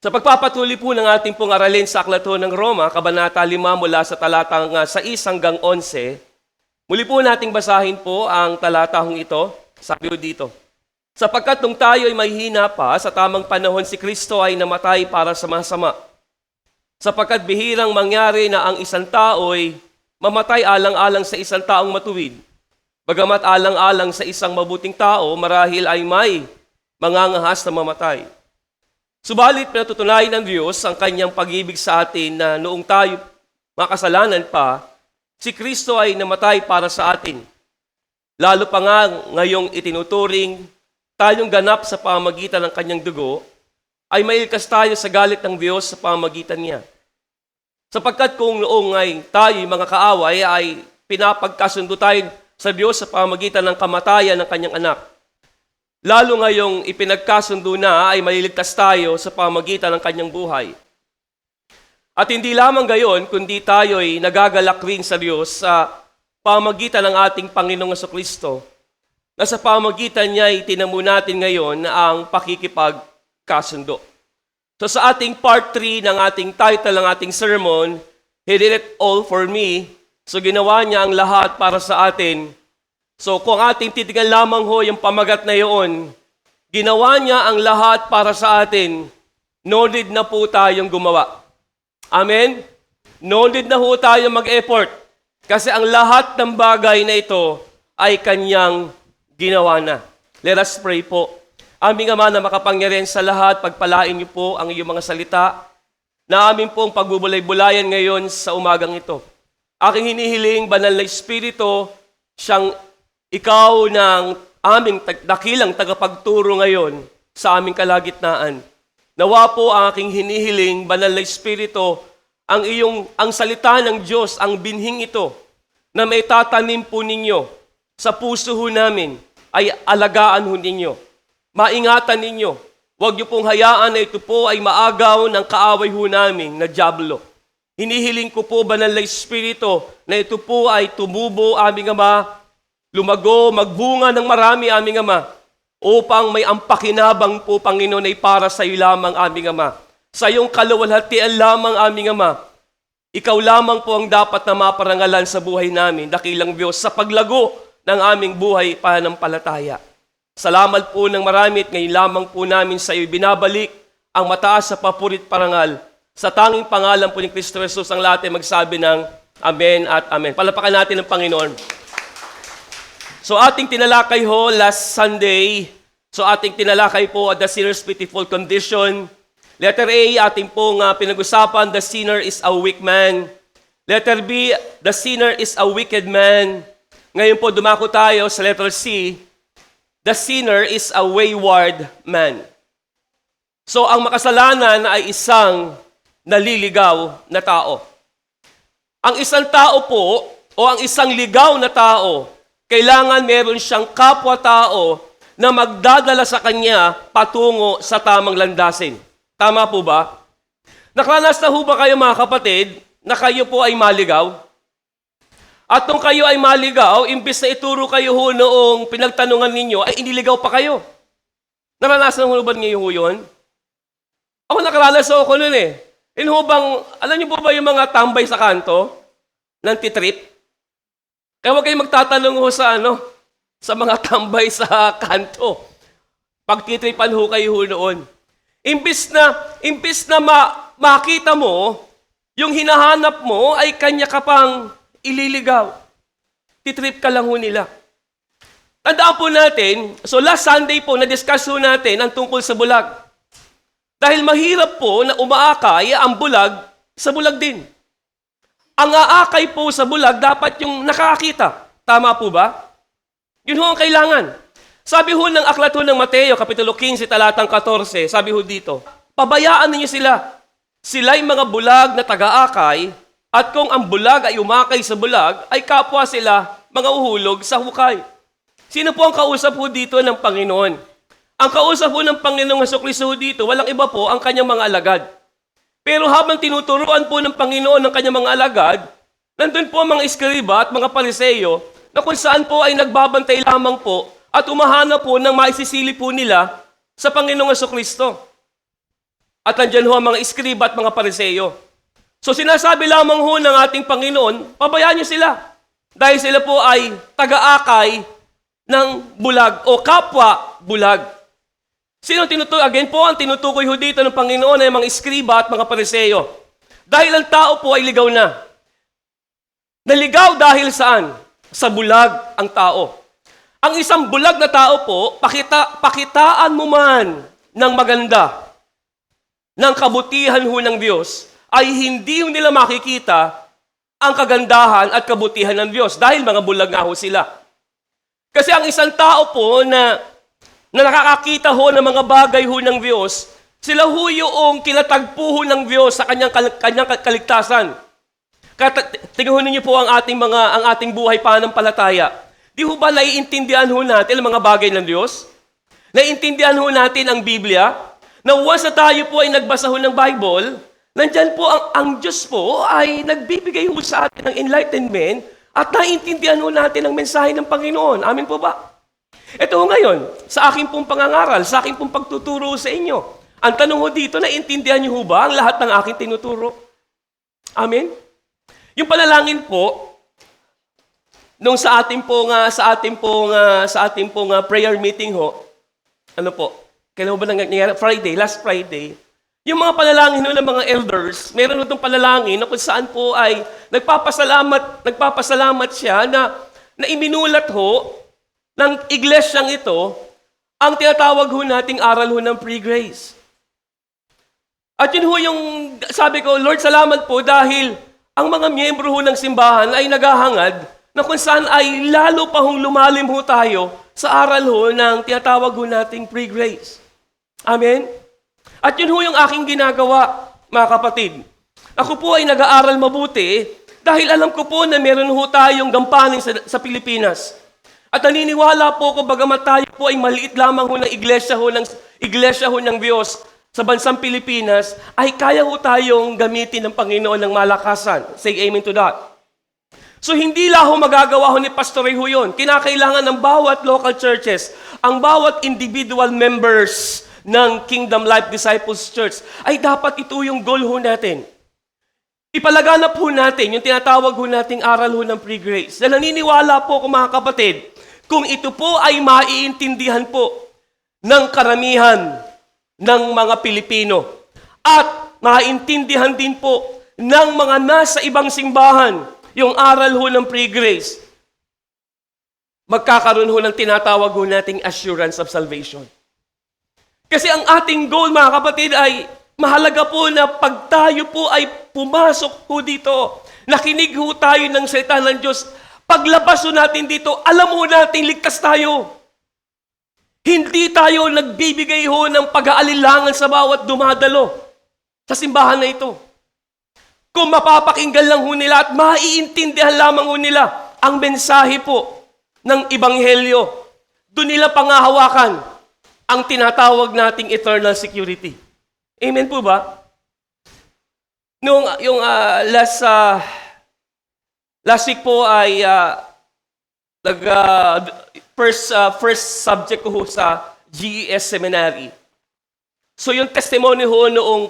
Sa pagpapatuloy po ng ating pong aralin sa Aklat ng Roma, Kabanata 5 mula sa talatang 6 hanggang 11, muli po nating basahin po ang talatang ito. Sabi po dito, sapagkat nung tayo ay mahihina pa, sa tamang panahon si Kristo ay namatay para sa masama. Sapagkat bihirang mangyari na ang isang tao ay mamatay alang-alang sa isang taong matuwid. Bagamat alang-alang sa isang mabuting tao, marahil ay may mangangahas na mamatay. Subalit pinatutunayan ng Diyos ang kanyang pag-ibig sa atin na noong tayo makasalanan pa, si Kristo ay namatay para sa atin. Lalo pa nga ngayong itinuturing tayong ganap sa pamamagitan ng kanyang dugo, ay mailigtas tayo sa galit ng Diyos sa pamamagitan niya. Sapagkat kung noong ay tayo mga kaaway ay pinapagkasundo tayo sa Diyos sa pamamagitan ng kamatayan ng kanyang anak, lalo ngayong ipinagkasundo na ay maliligtas tayo sa pamamagitan ng kanyang buhay. At hindi lamang gayon, kundi tayo ay nagagalak rin sa Diyos sa pamamagitan ng ating Panginoong Jesucristo, na sa pamamagitan niya ay tinamo natin ngayon ang pakikipagkasundo. So sa ating part 3 ng ating title ng ating sermon, He did it all for me. So ginawa niya ang lahat para sa atin. So kung ating titignan lamang ho yung pamagat na iyon, ginawa niya ang lahat para sa atin, no need na po tayong gumawa. Amen? No need na ho tayong mag-effort. Kasi ang lahat ng bagay na ito ay kanyang ginawa na. Let us pray po. Aming Ama na makapangyarihan sa lahat, pagpalain niyo po ang iyong mga salita na amin pong pagbubulay-bulayan ngayon sa umagang ito. Aking hinihiling, Banal na Espiritu, siyang ikaw ng aming dakilang tagapagturo ngayon sa aming kalagitnaan. Nawa po ang aking hinihiling, Banal na Espiritu, ang salita ng Diyos, ang binhing ito, na may tatanim po ninyo sa puso ho namin, ay alagaan ho ninyo. Maingatan ninyo. Huwag niyo pong hayaan na ito po ay maagaw ng kaaway ho namin na dyablo. Hinihiling ko po, Banal na Espiritu, na ito po ay tumubo, aming Ama, lumago, magbunga ng marami, aming Ama, upang may ampakinabang po, Panginoon, ay para sa iyo lamang, aming Ama. Sa iyong kaluwalhatian lamang, aming Ama. Ikaw lamang po ang dapat na maparangalan sa buhay namin, dakilang Diyos, sa paglago ng aming buhay pananampalataya. Salamat po ng marami at ngayon lamang po namin sa iyo binabalik ang mataas sa papurit parangal. Sa tanging pangalan po ni Kristo Jesus, ang lahat ay magsabi ng Amen at Amen. Palapakan natin ang Panginoon. So ating tinalakay ho last Sunday, ating tinalakay po the sinner's pitiful condition. Letter A, ating pong pinag-usapan, the sinner is a weak man. Letter B, the sinner is a wicked man. Ngayon po dumako tayo sa letter C, the sinner is a wayward man. So ang makasalanan ay isang naliligaw na tao. Ang isang tao po, o ang isang ligaw na tao, kailangan meron siyang kapwa-tao na magdadala sa kanya patungo sa tamang landasin. Tama po ba? Nakaranas na ho ba kayo mga kapatid na kayo po ay maligaw? At nung kayo ay maligaw, imbis na ituro kayo ho noong pinagtanungan ninyo, ay iniligaw pa kayo. Naranasan ho ba niyo yun? Ako nakaranas ako noon eh. Alam niyo po ba yung mga tambay sa kanto ng titrip? Kaya huwag kayong magtatanong ho sa mga tambay sa kanto. Pagtitripan ho kayo ho noon. Imbis na makita mo, yung hinahanap mo ay kanya ka pang ililigaw. Titrip ka lang ho nila. Tandaan po natin, so last Sunday po, na-discuss ho natin ang tungkol sa bulag. Dahil mahirap po na umaakay ang bulag sa bulag din. Ang aakay po sa bulag, dapat yung nakakita. Tama po ba? Yun ho ang kailangan. Sabi ho ng aklat ho ng Mateo, Kapitulo 15, talatang 14, sabi ho dito, pabayaan ninyo sila. Sila'y mga bulag na taga-akay, at kung ang bulag ay umakay sa bulag, ay kapwa sila mga uhulog sa hukay. Sino po ang kausap ho dito ng Panginoon? Ang kausap ho ng Panginoong Jesucristo ho dito, walang iba po ang kanyang mga alagad. Pero habang tinuturuan po ng Panginoon ng kanyang mga alagad, nandun po ang mga eskriba at mga pariseyo na kung saan po ay nagbabantay lamang po at umahanap po ng maisisili po nila sa Panginoong Jesucristo. At nandyan ho ang mga iskriba at mga pariseyo. So sinasabi lamang ho ng ating Panginoon, pabayaan niyo sila. Dahil sila po ay taga-akay ng bulag o kapwa bulag. Sino tinutukoy? Again po, ang tinutukoy ho dito ng Panginoon ay mga iskriba at mga pariseyo. Dahil ang tao po ay ligaw na. Naligaw dahil saan? Sa bulag ang tao. Ang isang bulag na tao po, pakitaan mo man ng maganda, ng kabutihan ho ng Diyos, ay hindi nila makikita ang kagandahan at kabutihan ng Diyos dahil mga bulag nga ho sila. Kasi ang isang tao po na nakakakita ho ng mga bagay ho ng Diyos, sila ho yung kinatagpo ho ng Diyos sa kanyang kaligtasan. Tingnan niyo po ang ating buhay pananampalataya. Di ho ba naiintindihan ho natin ang mga bagay ng Diyos? Naiintindihan ho natin ang Biblia? Na once na tayo po ay nagbasa ho ng Bible, nandyan po ang Diyos po ay nagbibigay ho sa atin ng enlightenment at naiintindihan ho natin ang mensahe ng Panginoon. Amin po ba? Ito ho ngayon, sa aking pong pangangaral, sa aking pong pagtuturo sa inyo. Ang tanong ho dito, naiintindihan niyo ho ba ang lahat ng aking tinuturo? Amen? Yung panalangin po, nung sa ating pong prayer meeting ho, ano po, kailan ba nangyayari? Last Friday, yung mga panalangin ng mga elders, meron itong panalangin na kung saan po ay nagpapasalamat siya na iminulat ho ng iglesyang ito ang tinatawag ho nating aral ho ng pre-grace. At yun ho yung sabi ko, Lord, salamat po dahil ang mga miyembro ho ng simbahan ay naghahangad na kung saan ay lalo pa hong lumalim ho tayo sa aral ho ng tinatawag ho nating pre-grace. Amen? At yun ho yung aking ginagawa, mga kapatid. Ako po ay nag-aaral mabuti dahil alam ko po na meron ho tayong gampanin sa Pilipinas. At naniniwala po ko bagamat tayo po ay maliit lamang ho ng iglesia ho ng Diyos sa bansang Pilipinas, ay kaya ho tayong gamitin ng Panginoon ng malakasan. Say amen to that. So hindi lang ho magagawa ho ni Pastor Ray ho yun. Kinakailangan ng bawat local churches, ang bawat individual members ng Kingdom Life Disciples Church, ay dapat ito yung goal ho natin. Ipalaganap ho natin yung tinatawag ho nating aral ho ng pre-grace. Dahil naniniwala po ko mga kapatid, kung ito po ay maiintindihan po ng karamihan ng mga Pilipino at maiintindihan din po ng mga nasa ibang simbahan yung aral ho ng pre-grace, magkakaroon ho ng tinatawag ho nating assurance of salvation. Kasi ang ating goal, mga kapatid, ay mahalaga po na pag tayo po ay pumasok po dito, nakinig ho tayo ng salita ng Diyos, paglabas ho natin dito, alam ho natin ligtas tayo. Hindi tayo nagbibigay ho ng pag-aalilangan sa bawat dumadalo sa simbahan na ito. Kung mapapakinggan lang ho nila at maiintindihan lamang ho nila ang mensahe po ng Ebanghelyo, doon nila pangahawakan ang tinatawag nating eternal security. Amen po ba? Last week po ay first subject ko sa GES Seminary. So yung testimony ho noong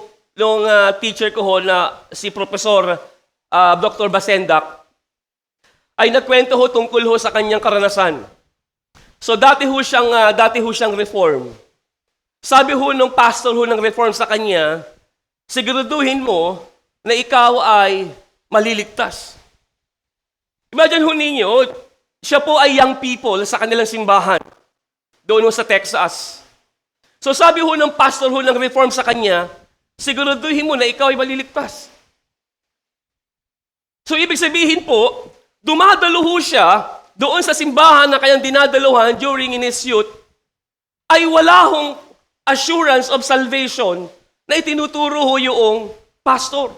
teacher ko ho na si Professor Dr. Basendak ay nagkwento ho tungkol ho sa kanyang karanasan. So dati ho siyang reform. Sabi ho nung pastor ho ng reform sa kanya, siguraduhin mo na ikaw ay maliligtas. Imagine ho ninyo, siya po ay young people sa kanilang simbahan doon ho sa Texas. So sabi ho ng pastor ho ng reform sa kanya, siguraduhin mo na ikaw ay maliligtas. So ibig sabihin po, dumadalo ho siya doon sa simbahan na kanyang dinadaluhan during in his youth, ay wala hong assurance of salvation na itinuturo ho yung pastor.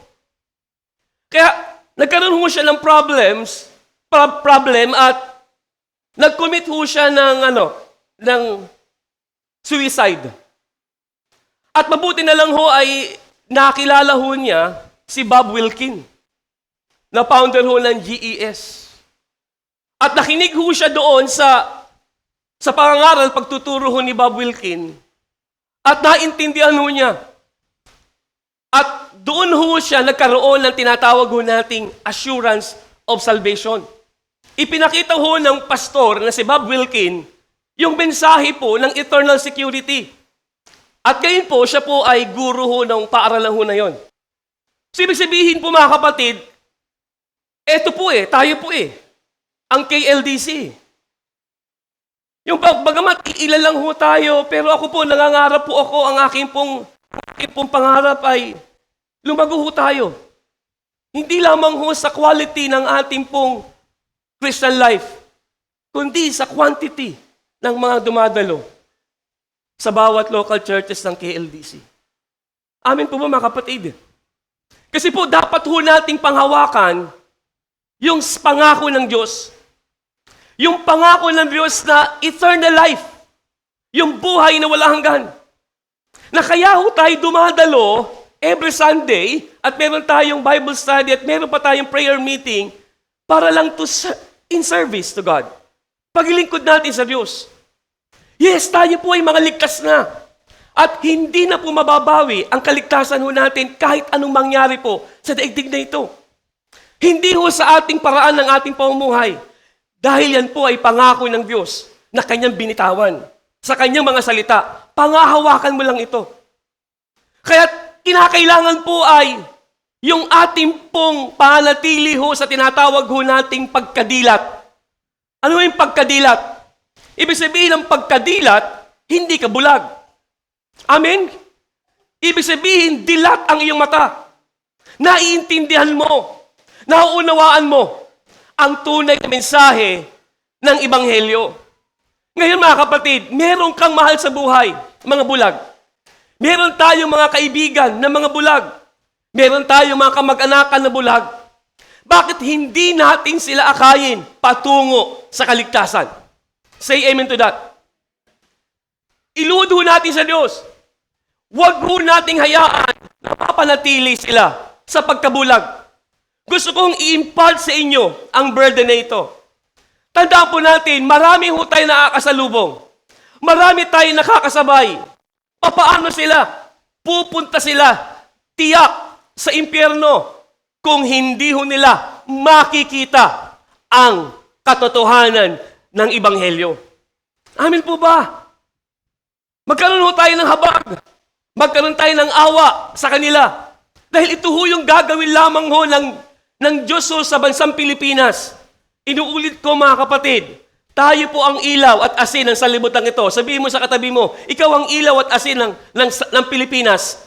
Kaya nagkaroon ho siya ng problem at nag-commit ho siya ng suicide. At mabuti na lang ho ay nakilala ho niya si Bob Wilkin, na founder ho ng GES. At nakinig ho siya doon sa pangangaral, pagtuturo ho ni Bob Wilkin, at naintindihan ho niya doon ho siya nagkaroon ng tinatawag ho nating assurance of salvation. Ipinakita ho ng pastor na si Bob Wilkin yung mensahe po ng eternal security. At ngayon po, siya po ay guru ho ng paaralan ho na yon. So, ibig sabihin po mga kapatid, eto po tayo po ang KLDC. Yung bagamat ilan lang ho tayo, pero ako po, nangangarap po ako, ang aking pong pangarap ay lumago ho tayo. Hindi lamang ho sa quality ng ating pong Christian life, kundi sa quantity ng mga dumadalo sa bawat local churches ng KLDC. Amin po ba mga kapatid? Kasi po dapat ho nating panghawakan yung pangako ng Diyos. Yung pangako ng Diyos na eternal life. Yung buhay na wala hanggan. Na kaya ho tayo dumadalo every Sunday at meron tayong Bible study at meron pa tayong prayer meeting para lang in service to God. Paglingkod natin sa Diyos. Yes, tayo po ay mga ligtas na. At hindi na po mababawi ang kaligtasan ho natin kahit anong mangyari po sa daigdig na ito. Hindi ho sa ating paraan ng ating pamumuhay. Dahil yan po ay pangako ng Diyos na kanyang binitawan. Sa kanyang mga salita, pangahawakan mo lang ito. Kaya kinakailangan po ay yung ating pong panatili ho sa tinatawag ho nating pagkadilat. Ano yung pagkadilat? Ibig sabihin ng pagkadilat, hindi ka bulag. Amen? Ibig sabihin, dilat ang iyong mata. Naiintindihan mo, nauunawaan mo ang tunay na mensahe ng Ebanghelyo. Ngayon mga kapatid, meron kang mahal sa buhay, mga bulag. Meron tayong mga kaibigan na mga bulag. Meron tayong mga kamag-anakan na bulag. Bakit hindi natin sila akayin patungo sa kaligtasan? Say amen to that. Iluhod ho natin sa Diyos. Huwag ho nating hayaan na mapanatili sila sa pagkabulag. Gusto kong i-impart sa inyo ang burden na ito. Tandaan po natin, marami ho tayo nakakasalubong. Marami tayo nakakasabay. Papaano sila? Pupunta sila tiyak sa impyerno kung hindi ho nila makikita ang katotohanan ng Ebanghelyo. Amin po ba? Magkaroon ho tayo ng habag. Magkaroon tayo ng awa sa kanila. Dahil ito ho yung gagawin lamang ho ng Diyos ho sa bansang Pilipinas. Inuulit ko mga kapatid, tayo po ang ilaw at asin ng sanlibutan ito. Sabihin mo sa katabi mo, ikaw ang ilaw at asin ng Pilipinas.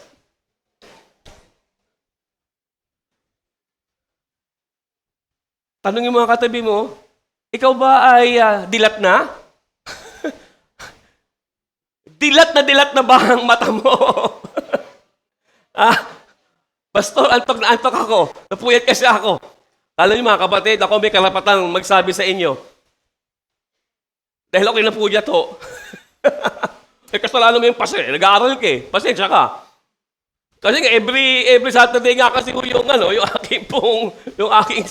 Tanungin mo mga katabi mo, ikaw ba ay dilat na? Dilat na ba ang mata mo? Pastor, antok na antok ako. Napuyat kasi ako. Alam niyo mga kapatid, ako may karapatang magsabi sa inyo. Dahil ako'y napuyat ho. Kasalanan mo yung pasensya. Nag-aaral ka pasensya ka. Kasi nga, every Saturday nga kasi yung aking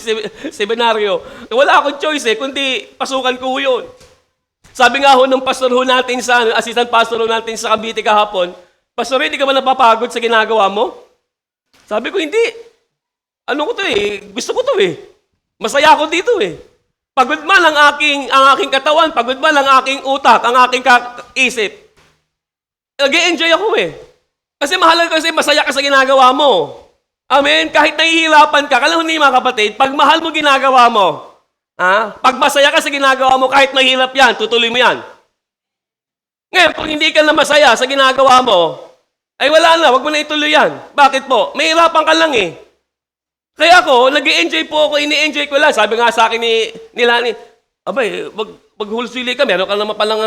seminaryo. Wala akong choice kundi pasukan ko yun. Sabi nga ho ng pastor ho natin assistant pastor ho natin sa Cavite kahapon, Pastor, hindi ka ba napapagod sa ginagawa mo? Sabi ko, hindi. Ano ko to gusto ko to Masaya ako dito Pagod man ang aking katawan, pagod man ang aking utak, ang aking isip. Nag-e-enjoy ako Kasi mahal kasi masaya ka sa ginagawa mo. Amen? Kahit nahihirapan ka, kala hindi mga kapatid, pag mahal mo ginagawa mo, pag masaya ka sa ginagawa mo, kahit mahirap yan, tutuloy mo yan. Ngayon, kung hindi ka na masaya sa ginagawa mo, ay wala na, wag mo na ituloy yan. Bakit po? Mahirapan ka lang Kaya ako, nag-e-enjoy po ako, ini-enjoy ko lang. Sabi nga sa akin ni Lani, abay, maghulsili ka, meron ka naman palang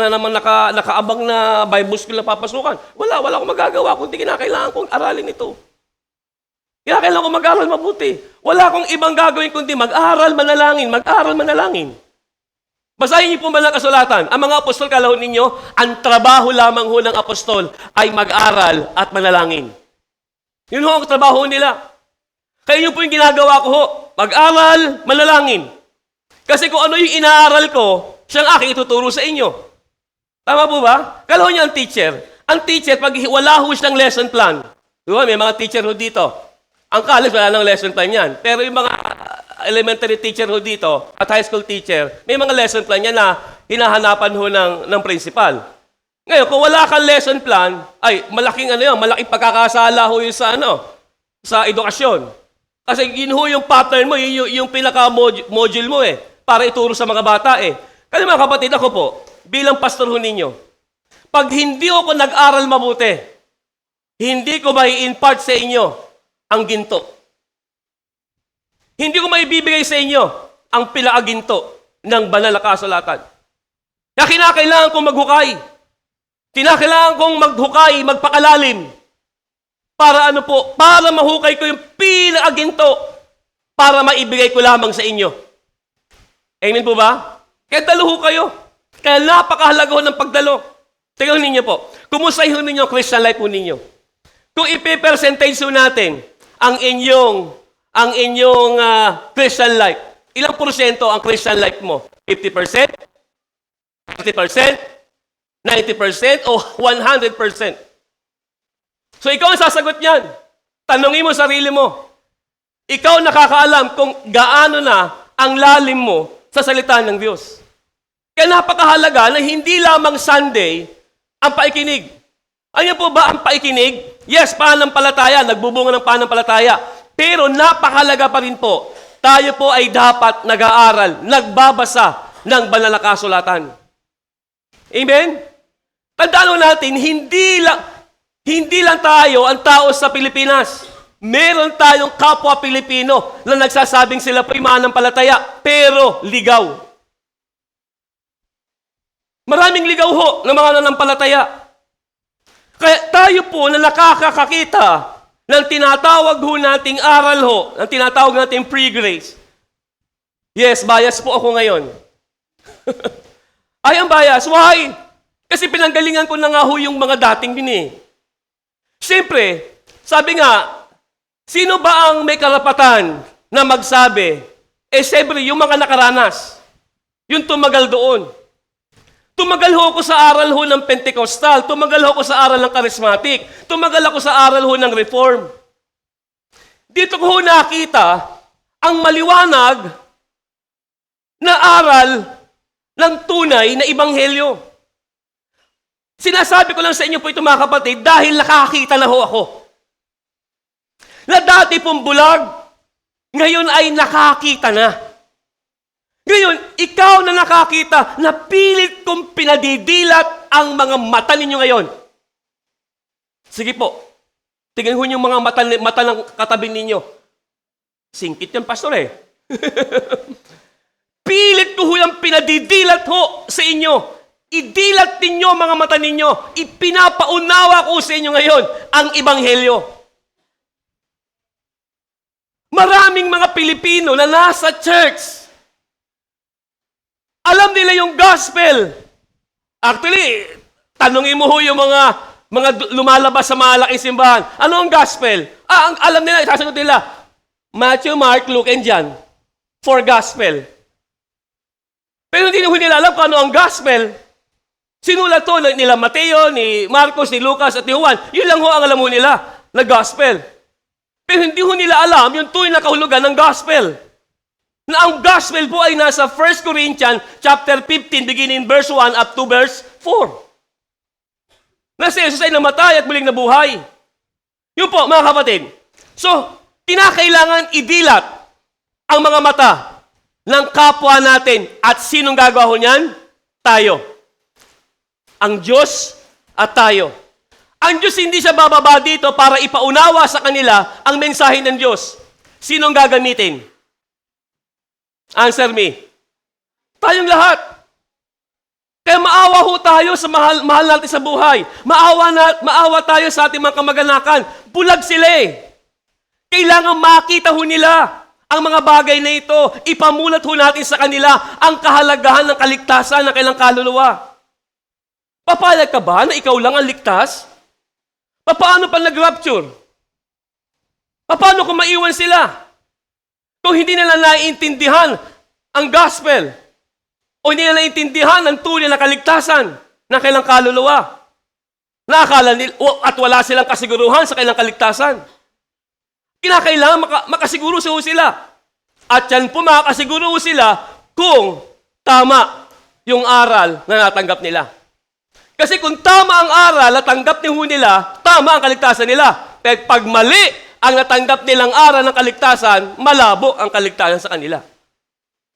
nakaabang na Bible school na papasukan. Wala akong magagawa, kundi kinakailangan kong aralin ito. Kinakailangan kong mag-aral mabuti. Wala akong ibang gagawin kundi mag-aral, manalangin. Basahin niyo po ba ng kasulatan? Ang mga apostol, kalahon ninyo, ang trabaho lamang ho ng apostol ay mag-aral at manalangin. Yun ho ang trabaho nila. Kaya yun po yung ginagawa ko ho. Mag-aral, manalangin. Kasi kung ano yung inaaral ko, siyang aking ituturo sa inyo. Tama po ba? Kalahon niya ang teacher. Ang teacher, pag wala ho siyang lesson plan, diba, may mga teacher ho dito. Ang college, wala nang lesson plan yan. Pero yung mga elementary teacher ho dito at high school teacher, may mga lesson plan yan na hinahanapan ho ng principal. Ngayon, kung wala kang lesson plan, ay malaking malaking pagkakasala ho yun sa edukasyon. Kasi yun ho yung pattern mo, yung pinaka-module mo para ituro sa mga bata Kasi mga kapatid, ako po, bilang pastor ho ninyo, pag hindi ako nag-aral mabuti, hindi ko mai-impart sa inyo ang ginto. Hindi ko maibibigay sa inyo ang pinaaginto ng banal na kasulatan. Kaya kinakailangan kong maghukay. Kinakailangan kong maghukay, magpakalalim. Para para mahukay ko yung pinaaginto para maibigay ko lamang sa inyo. Amen po ba? Kaya dalo kayo. Kaya napakahalaga ho ng pagdalo. Tingnan ninyo po, kumusta ho ninyo ang Christian life po ninyo? Kung ipipercentage ho natin ang inyong Christian life, ilang porsyento ang Christian life mo? 50%? 30%? 90%? O 100%? So ikaw ang sasagot niyan. Tanungin mo sarili mo. Ikaw nakakaalam kung gaano na ang lalim mo sa salita ng Diyos. Kaya napakahalaga na hindi lamang Sunday ang paikinig. Ano po ba ang paikinig? Yes, pananampalataya, nagbubunga ng pananampalataya. Pero napakahalaga pa rin po, tayo po ay dapat nag-aaral, nagbabasa ng banal na kasulatan. Amen? Tandaan natin, hindi lang tayo ang tao sa Pilipinas. Meron tayong kapwa Pilipino na nagsasabing sila po'y mananampalataya, pero ligaw. Maraming ligaw ho ng mga nananampalataya. Kaya tayo po na nakakakita ng tinatawag ho nating aral ho, ng tinatawag nating pre-grace. Yes, bias po ako ngayon. Ay, ang bias. Why? Kasi pinanggalingan ko na nga ho yung mga dating din Siyempre, sabi nga, sino ba ang may karapatan na magsabi? Siyempre, yung mga nakaranas. Yung tumagal doon. Tumagal ho ako sa aral ho ng Pentecostal. Tumagal ho ako sa aral ng Charismatic. Tumagal ako sa aral ho ng Reform. Dito ko ho nakita ang maliwanag na aral ng tunay na ebanghelyo. Sinasabi ko lang sa inyo po ito mga kapatid dahil nakakita na ho ako. Na dati pong bulag, ngayon ay nakakita na. Ngayon, ikaw na nakakita, na pilit kong pinadidilat ang mga mata ninyo ngayon. Sige po, tingnan ho yung mga mata ng katabi ninyo. Singkit yan, pastor Pilit ko ho yung pinadidilat ho sa inyo. Idilat ninyo mga mata ninyo. Ipinapaunawa ko sa inyo ngayon ang ebanghelyo. Maraming mga Pilipino na nasa church, alam nila yung gospel. Actually, tanungin mo ho yung mga lumalabas sa malaking simbahan. Ano ang gospel? Ang alam nila, sasagot nila, Matthew, Mark, Luke, and John. For gospel. Pero hindi nila alam kung ano ang gospel. Sinulat to nila Mateo, ni Marcos, ni Lucas, at ni Juan. Yun lang ho ang alam mo nila na gospel. Pero hindi ho nila alam yung tunay na kahulugan ng gospel. Na ang gospel po ay nasa 1 Corinthians chapter 15, beginning verse 1 up to verse 4. Na si Jesus ay namatay at muling nabuhay. Yun po, mga kapatid. So, kinakailangan idilat ang mga mata ng kapwa natin. At sinong gagawa ho niyan? Tayo. Ang Diyos at tayo. Ang Diyos hindi siya bababa dito para ipaunawa sa kanila ang mensahe ng Diyos. Sinong gagamitin? Answer me. Tayong lahat. Kaya maawa ho tayo sa mahal natin sa buhay. Maawa tayo sa ating mga kamag-anakan. Bulag sila Kailangan makita ho nila ang mga bagay na ito. Ipamulat ho natin sa kanila ang kahalagahan ng kaligtasan ng kailang kaluluwa. Papayag ka ba na ikaw lang ang ligtas? Paano pa nag-rapture? Paano kung maiwan sila? Kung hindi nila naiintindihan ang gospel o hindi nila naiintindihan ang tunay na kaligtasan ng kailang kaluluwa. Nakakala nila, at wala silang kasiguruhan sa kailang kaligtasan. Kinakailangan makasiguro sila. At yan po makakasiguro sila kung tama yung aral na natanggap nila. Kasi kung tama ang aral na tanggap nila, tama ang kaligtasan nila. Pero pag mali ang natanggap nilang aral ng kaligtasan, malabo ang kaligtasan sa kanila.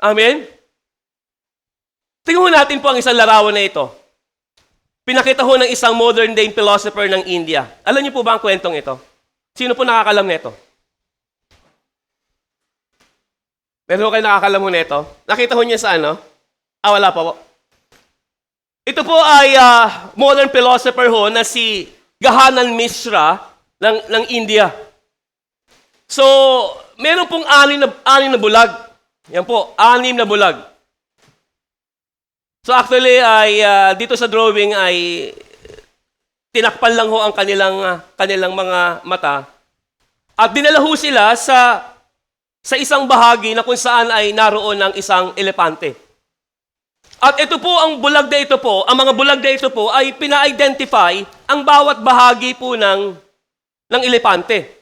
Amen? Tingnan natin po ang isang larawan na ito. Pinakita ho ng isang modern day philosopher ng India. Alam niyo po ba ang kwentong ito? Sino po nakakalam nito? Meron kayo nakakalam mo nito? Nakita ho niya sa ano? Wala pa po. Ito po ay modern philosopher ho na si Gahanan Mishra ng India. So, meron pong anim na bulag. Yan po, 6 na bulag. So actually, dito sa drawing ay tinakpan lang ho ang kanilang mga mata. At dinala ho sila sa isang bahagi na kung saan ay naroon ng isang elepante. At ito po ang bulag na ito po, ang mga bulag na ito po ay pina-identify ang bawat bahagi po ng elepante.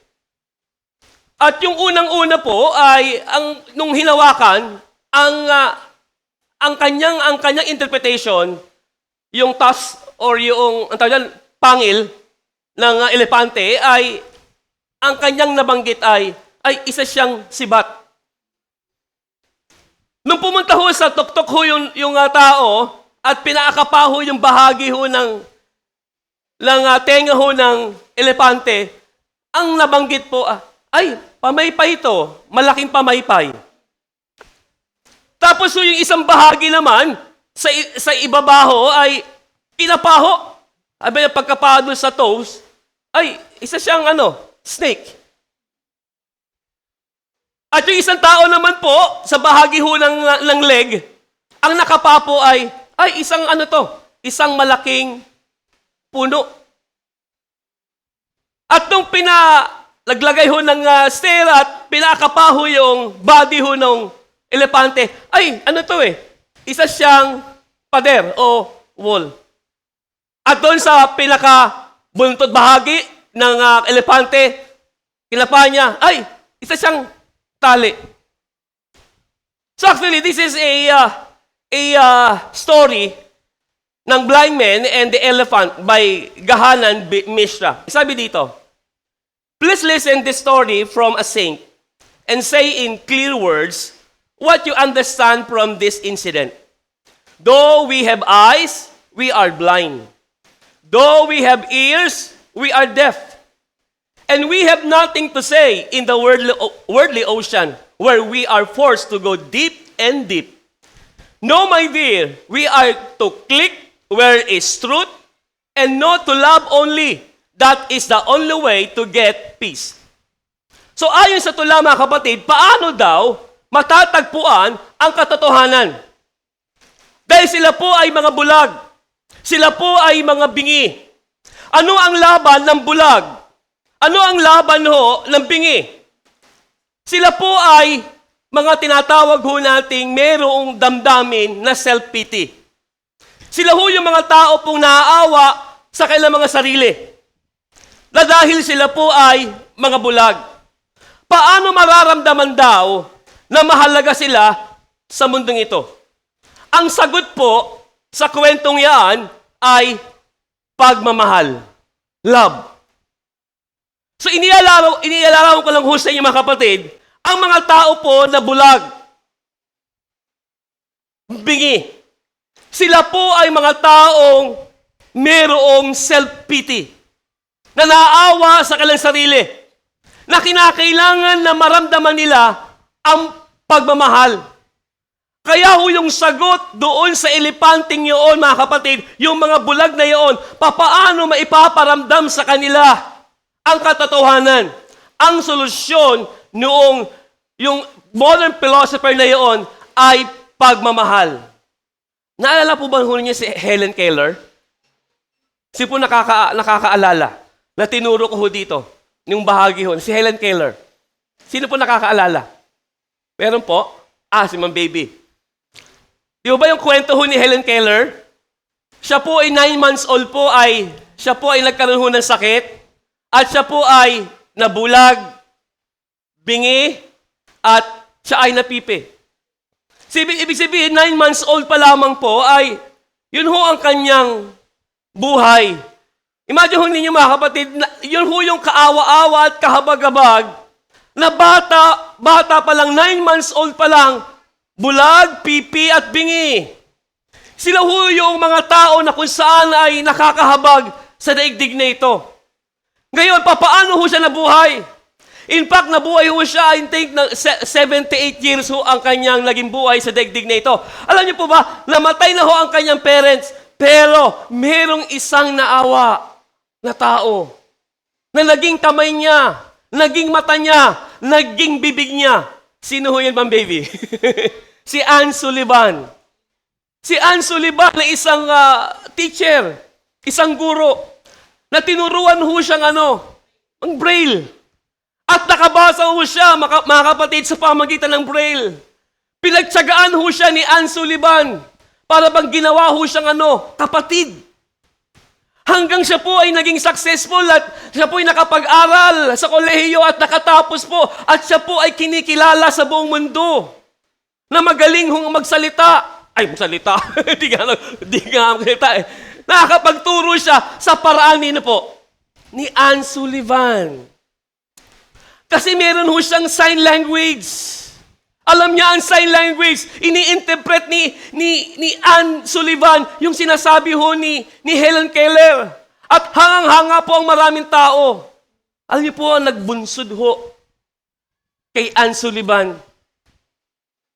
At yung unang-una po ay nung hinawakan ang kanyang interpretation, yung tusk or yung pangil ng elepante ay ang kanyang nabanggit ay isa siyang sibat. Nung pumunta ho sa tuktok ho yung tao at pinaakapa ho yung bahagi ho ng tenga ho ng elepante, ang nabanggit po ay pamaypay ito, malaking pamaypay. Tapos yung isang bahagi naman sa ibabaho ay kinapaho. Abay ang pagkapa doon sa toes ay isa siyang snake. At yung isang tao naman po, sa bahagi ho ng leg, ang nakapa po ay isang malaking puno. At nung naglagay ho ng stair at pinakapa ho yung body ho ng elepante, isa siyang pader o wall. At doon sa pinaka-buntot bahagi ng elepante, kinapa niya, isa siyang tali. So actually, this is a story ng Blind Man and the Elephant by Gahanan Mishra. Sabi dito, please listen this story from a saint and say in clear words what you understand from this incident. Though we have eyes, we are blind. Though we have ears, we are deaf. And we have nothing to say in the worldly ocean where we are forced to go deep and deep. No, my dear, we are to click where is truth and not to love only. That is the only way to get peace. So ayon sa tula mga kapatid, paano daw matatagpuan ang katotohanan? Dahil sila po ay mga bulag. Sila po ay mga bingi. Ano ang laban ng bulag? Ano ang laban ho ng bingi? Sila po ay mga tinatawag ho nating merong damdamin na self-pity. Sila ho yung mga tao pong naaawa sa kanilang mga sarili. Na dahil sila po ay mga bulag. Paano mararamdaman daw na mahalaga sila sa mundong ito? Ang sagot po sa kwentong yan ay pagmamahal. Love. So inialaraw ko lang ho sa inyo mga kapatid, ang mga tao po na bulag, bingi, sila po ay mga taong merong self-pity, na naawa sa kanilang sarili, na kinakailangan na maramdaman nila ang pagmamahal. Kaya ho yung sagot doon sa elepanting yun, mga kapatid, yung mga bulag na yun, papaano maipaparamdam sa kanila ang katotohanan. Ang solusyon noong yung modern philosopher na yun ay pagmamahal. Naalala po ba niyo si Helen Keller? Si po nakakaalala na tinuro ko ho dito, yung bahagi ho, si Helen Keller. Sino po nakakaalala? Meron po? Si Ma'am Baby. Di ba yung kwento ho ni Helen Keller? Siya po ay 9 months old po siya po ay nagkaroon ho ng sakit at siya po ay nabulag bingi, at siya ay napipi. Ibig sabihin, 9 months old pa lamang po ay yun ho ang kanyang buhay. Imagine ho ninyo mga kapatid, yun ho yung kaawa-awa at kahabag-habag na bata pa lang, 9 months old pa lang, bulag, pipi at bingi. Sila ho yung mga tao na kung saan ay nakakahabag sa daigdig na ito. Ngayon, paano ho siya nabuhay? In fact, nabuhay ho siya, I think, 78 years ho ang kanyang naging buhay sa daigdig na ito. Alam niyo po ba, namatay na ho ang kanyang parents, pero merong isang naawa na tao na naging kamay niya, naging mata niya, naging bibig niya. Sino ho yun, ma'am baby? Si Anne Sullivan. Si Anne Sullivan na isang teacher, isang guro, na tinuruan ho siyang ang braille. At nakabasa ho siya, mga kapatid, sa pamagitan ng braille. Pinagtsagaan ho siya ni Anne Sullivan para bang ginawa ho siyang kapatid. Hanggang siya po ay naging successful at siya po ay nakapag-aral sa kolehiyo at nakatapos po at siya po ay kinikilala sa buong mundo na magaling hong magsalita. Ay, magsalita. Di nga magsalita eh. Nakakapagturo siya sa paraan ni Anne Sullivan. Kasi meron ho siyang sign language. Alam niya ang sign language. Ini-interpret ni Anne Sullivan yung sinasabi ho ni Helen Keller. At hangang-hanga po ang maraming tao. Alam niyo po ang nagbunsod ho kay Anne Sullivan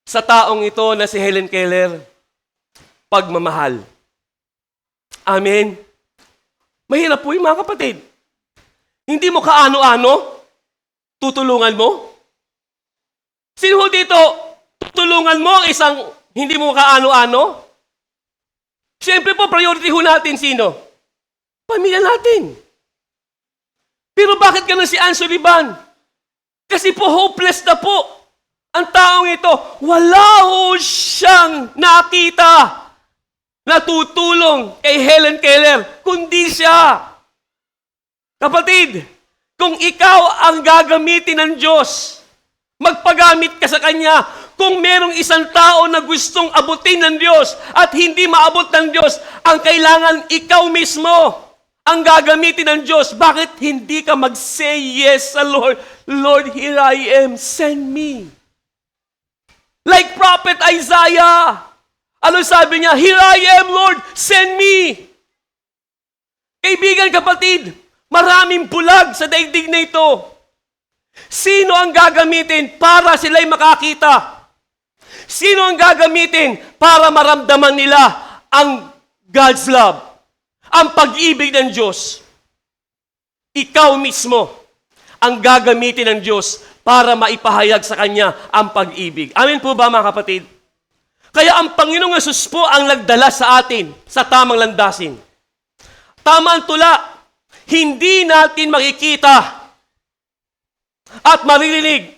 sa taong ito na si Helen Keller. Pagmamahal. Amen. Mahirap po yung mga kapatid. Hindi mo kaano-ano, tutulungan mo? Sino ho dito, tutulungan mo ang isang hindi mo kaano-ano? Siyempre po, priority ho natin sino? Pamilya natin. Pero bakit ganun si Anne Sullivan? Kasi po hopeless na po ang taong ito. Wala ho siyang nakita na tutulong kay Helen Keller, kundi siya. Kapatid, kung ikaw ang gagamitin ng Diyos, magpagamit ka sa Kanya. Kung merong isang tao na gustong abutin ng Diyos at hindi maabot ng Diyos, ang kailangan ikaw mismo ang gagamitin ng Diyos. Bakit hindi ka mag-say yes sa Lord? Lord, here I am, send me. Like Prophet Isaiah. Ano sabi niya? Here I am, Lord, send me. Kaibigan, kapatid, maraming bulag sa daigdig na ito. Sino ang gagamitin para sila'y makakita? Sino ang gagamitin para maramdaman nila ang God's love? Ang pag-ibig ng Diyos. Ikaw mismo ang gagamitin ng Diyos para maipahayag sa Kanya ang pag-ibig. Amen po ba, mga kapatid? Kaya ang Panginoong Yesus po ang nagdala sa atin sa tamang landasin. Tama ang tula. Hindi natin makikita at maririnig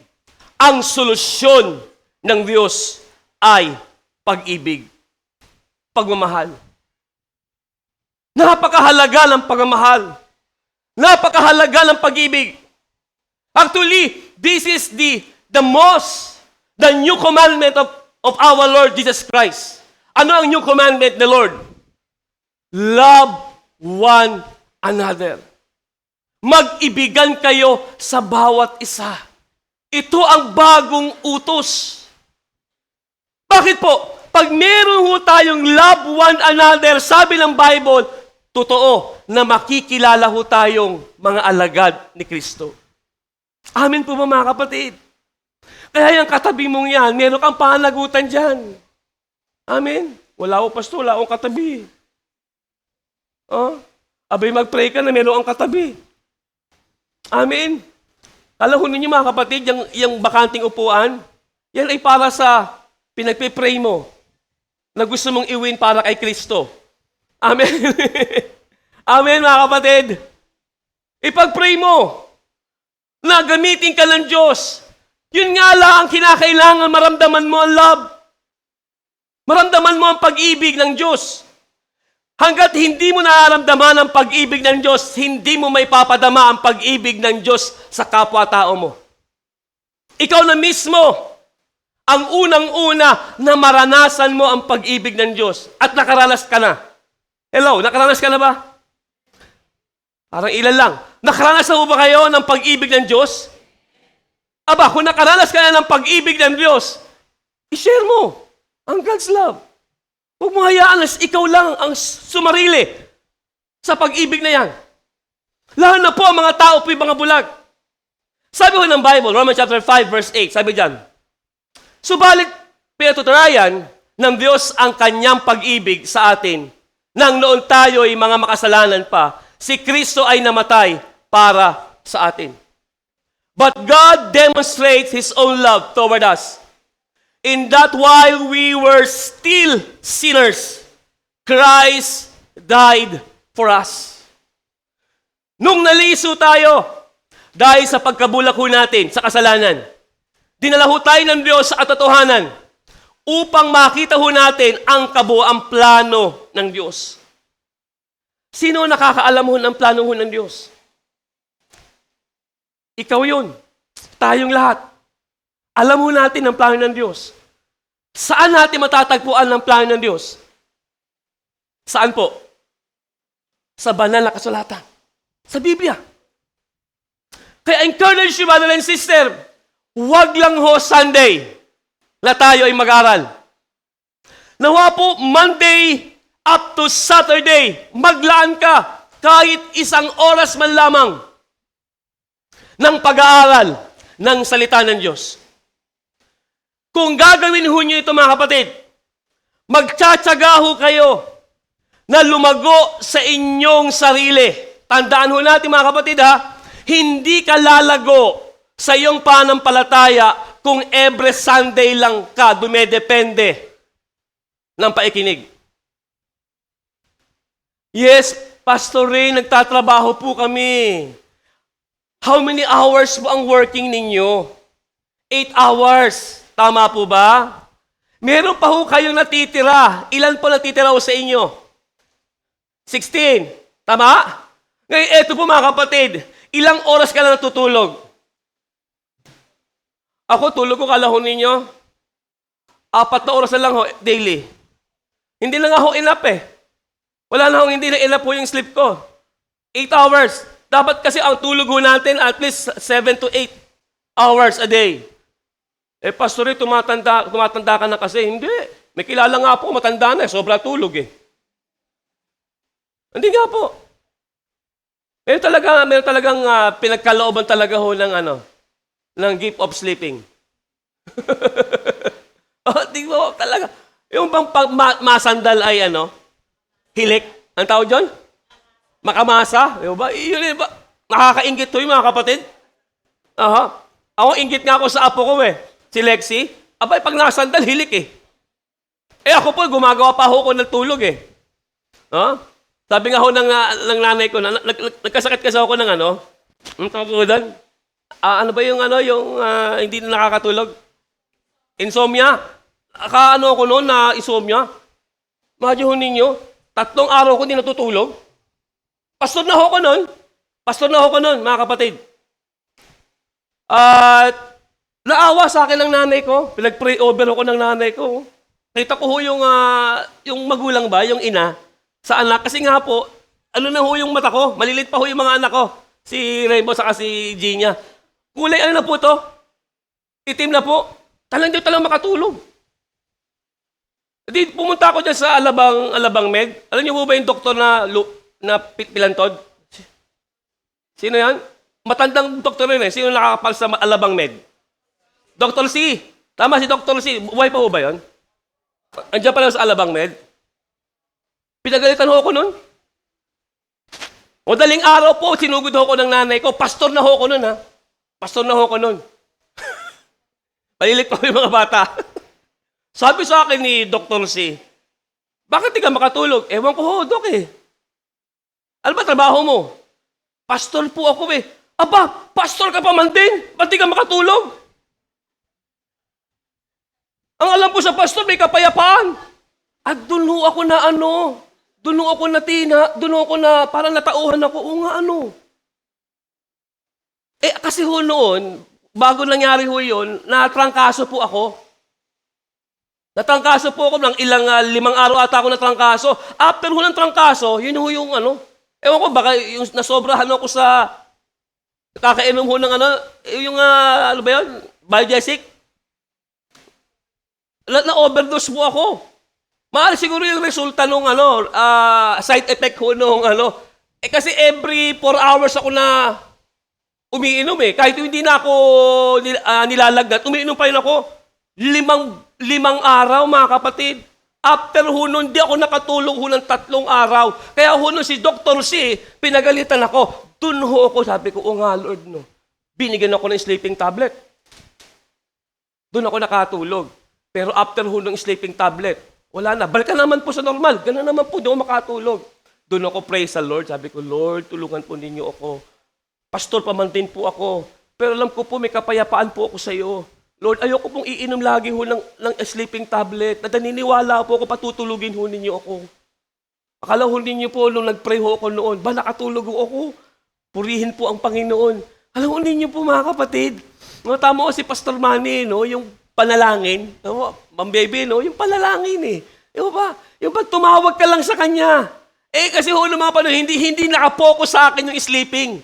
ang solusyon ng Diyos ay pag-ibig, pagmamahal. Napakahalaga ng pagmamahal. Napakahalaga ng pag-ibig. Actually, this is the new commandment of our Lord Jesus Christ. Ano ang new commandment ng Lord? Love one another. Mag-ibigan kayo sa bawat isa. Ito ang bagong utos. Bakit po? Pag meron ho tayong love one another, sabi ng Bible, totoo na makikilala ho tayong mga alagad ni Kristo. Amen po ba, mga kapatid? Kaya yung katabi mong yan, meron kang pananagutan dyan. Amen? Wala ko, pastor, wala akong katabi. Abay mag-pray ka na meron kang katabi. Amen? Alam ho ninyo, mga kapatid, yung bakanting upuan, yan ay para sa pinagpipray mo na gusto mong iwin para kay Kristo. Amen? Amen, mga kapatid? Ipag-pray mo na gamitin ka ng Diyos. Yun nga lang ang kinakailangan, maramdaman mo ang love. Maramdaman mo ang pag-ibig ng Diyos. Hanggat hindi mo nararamdaman ang pag-ibig ng Diyos, hindi mo may papadama ang pag-ibig ng Diyos sa kapwa-tao mo. Ikaw na mismo ang unang-una na maranasan mo ang pag-ibig ng Diyos at nakaranas ka na. Hello, nakaranas ka na ba? Parang ilan lang. Nakaranas na mo ba kayo ng pag-ibig ng Diyos? Aba, kung nakaranas ka na ng pag-ibig ng Diyos, i-share mo ang God's love. Huwag mo hayaan na ikaw lang ang sumarili sa pag-ibig na yan. Lahat na po ang mga tao po yung mga bulag. Sabi ko ng Bible, Romans chapter 5, verse 8, sabi dyan, subalit pinatutunayan ng Diyos ang kanyang pag-ibig sa atin nang noon tayo ay mga makasalanan pa, si Kristo ay namatay para sa atin. But God demonstrates His own love toward us, in that while we were still sinners, Christ died for us. Nung naliso tayo, dahil sa pagkabulak ho natin sa kasalanan, dinala ho tayo ng Diyos sa katotohanan upang makita ho natin ang kabuuang plano ng Diyos. Sino nakakaalam ho ng plano ho ng Diyos? Ikaw yun. Tayong lahat. Alam ho natin ang plano ng Diyos. Saan natin matatagpuan ang plano ng Diyos? Saan po? Sa banal na kasulatan. Sa Biblia. Kaya encourage you, brother and sister, huwag lang ho Sunday na tayo ay mag-aral. Nawa po, Monday up to Saturday, maglaan ka kahit isang oras man lamang ng pag-aaral ng salita ng Diyos. Kung gagawin ho nyo ito mga kapatid, magtsatsaga ho kayo na lumago sa inyong sarili. Tandaan ho natin mga kapatid ha, hindi ka lalago sa iyong panampalataya kung every Sunday lang ka dumedepende ng paikinig. Yes, Pastor Ray, nagtatrabaho po kami. How many hours po ang working ninyo? 8 hours. Tama po ba? Meron pa ho kayong natitira. Ilan po natitira ho sa inyo? 16. Tama? Ngayon, eto po mga kapatid. Ilang oras ka na natutulog? Ako, tulog ko kalahon ninyo. 4 na oras na lang ho, daily. Hindi na nga ho enough eh. Wala na ho, hindi na enough po yung sleep ko. 8 hours. Dapat kasi ang tulog ho natin at least 7 to 8 hours a day. Eh, Pastor, tumatanda ka na kasi. Hindi. May kilala nga po, matanda na. Sobra tulog eh. Hindi nga po. Meron talagang pinagkalooban talaga ho ng gift of sleeping. Di ba talaga. Yung bang masandal ay hilik. Ang tawag dyan? Makamasa. Diba? Yun ba? Nakakaingit to yung mga kapatid. Aha. Ako, ingit nga ako sa apo ko eh. Si Lexi. Abay, pag nakasandal, hilik eh. Eh ako po, gumagawa pa ako ng tulog eh. Sabi nga ho ng nanay ko, nagkasakit kasi ako ng ang tawag ko doon? Ano ba yung hindi na nakakatulog? Insomnia. Ako noon na insomnia. Madyo ho ninyo, 3 araw ko hindi natutulog. Pastor na ho ko noon, mga kapatid. At naawa sa akin ng nanay ko. Pinag-pray over ako ng nanay ko. Kita ko ho yung magulang ba, yung ina, sa anak. Kasi nga po, na ho yung mata ko. Malilit pa ho yung mga anak ko. Si Rainbow saka si Gina. Kulay na po to? Itim na po. Di talang makatulog. Di pumunta ako dyan sa Alabang Med. Alam niyo po ba yung doktor na pilantod? Sino yan? Matandang doktor rin eh. Sino nakakapal sa Alabang Med? Dr. C. Tama si Dr. C. Buhay pa ho ba yun? Andiyan pa lang sa Alabang Med. Pinagalitan ho ko nun. Madaling araw po, sinugod ho ko ng nanay ko. Pastor na ho ko nun ha. Pastor na ho ko nun. Palilit pa yung mga bata. Sabi sa akin ni Dr. C, bakit di ka makatulog? Ewan ko ho, Dok eh. Ano ba trabaho mo? Pastor po ako eh. Aba, pastor ka pa man din? Ba't di ka makatulog? Ang alam ko sa pastor, may kapayapaan. At doon ho ako doon ho ako parang natauhan ako, o nga Eh, kasi ho noon, bago nangyari ho yun, natrangkaso po ako. Natrangkaso po ako ng ilang 5 araw ata ako natrangkaso. After ho ng trangkaso, yun ho yung ewan ko, baka yung nasobrahan ako sa kakainom ho ng yung ano ba yun? Biogesic? Na-overdose po ako. Mahal siguro yung resulta nung side effect ko nung kasi every 4 hours ako na umiinom eh. Kahit hindi na ako nilalagnat, umiinom pa rin ako. 5 araw, mga kapatid. After ho nun, di ako nakatulog ho ng 3 araw. Kaya ho nun si Dr. C, pinagalitan ako. Dun ho ako, sabi ko, nga Lord, no. Binigyan ako ng sleeping tablet. Dun ako nakatulog. Pero after ho ng sleeping tablet, wala na. Balik ka naman po sa normal. Ganun naman po, di ako makatulog. Doon ako praise sa Lord. Sabi ko, Lord, tulungan po ninyo ako. Pastor pa man din po ako. Pero alam ko po, may kapayapaan po ako sa iyo. Lord, ayoko pong iinom lagi ho ng sleeping tablet. Naniniwala po ako, patutulugin ho ninyo ako. Akala ho ninyo po, nung nag-pray ho ako noon, ba nakatulog ho ako? Purihin po ang Panginoon. Alam ho ninyo po, mga kapatid. No, tama ko si Pastor Manny, no, yung panalangin, no? Ma'am Baby, no? Yung panalangin eh. Yung ba? Yung pag tumawag ka lang sa Kanya. Kasi ho naman pa, hindi nakapokus sa akin yung sleeping.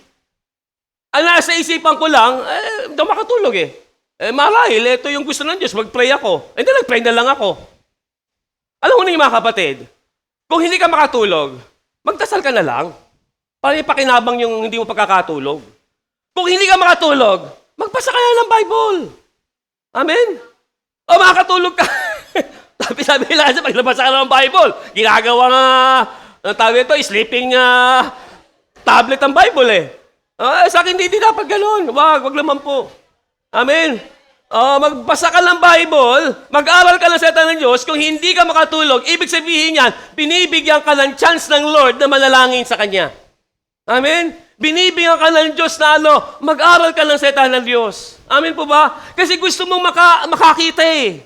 Ang nasa isipan ko lang, hindi ako makatulog eh. Marahil, ito yung gusto ng Diyos, mag-pray ako. Hindi, nag-pray na lang ako. Alam mo na yung mga kapatid, kung hindi ka makatulog, magdasal ka na lang. Para ipakinabang yung hindi mo pagkakatulog. Kung hindi ka makatulog, magbasa ka na ng Bible. Amen? O makakatulog ka. Sabi nila, pag nabasa ka ng Bible, ginagawa tawag ito, sleeping tablet ang Bible eh. Sa akin, hindi dapat ganun. Wag naman po. Amen? Magbasa ka ng Bible, mag-aral ka ng salita ng Diyos, kung hindi ka makatulog, ibig sabihin yan, binibigyan ka ng chance ng Lord na manalangin sa Kanya. Amen? Binibigyan ka ng Diyos na mag-aral ka ng salita ng Diyos. Amen po ba? Kasi gusto mong makakita eh.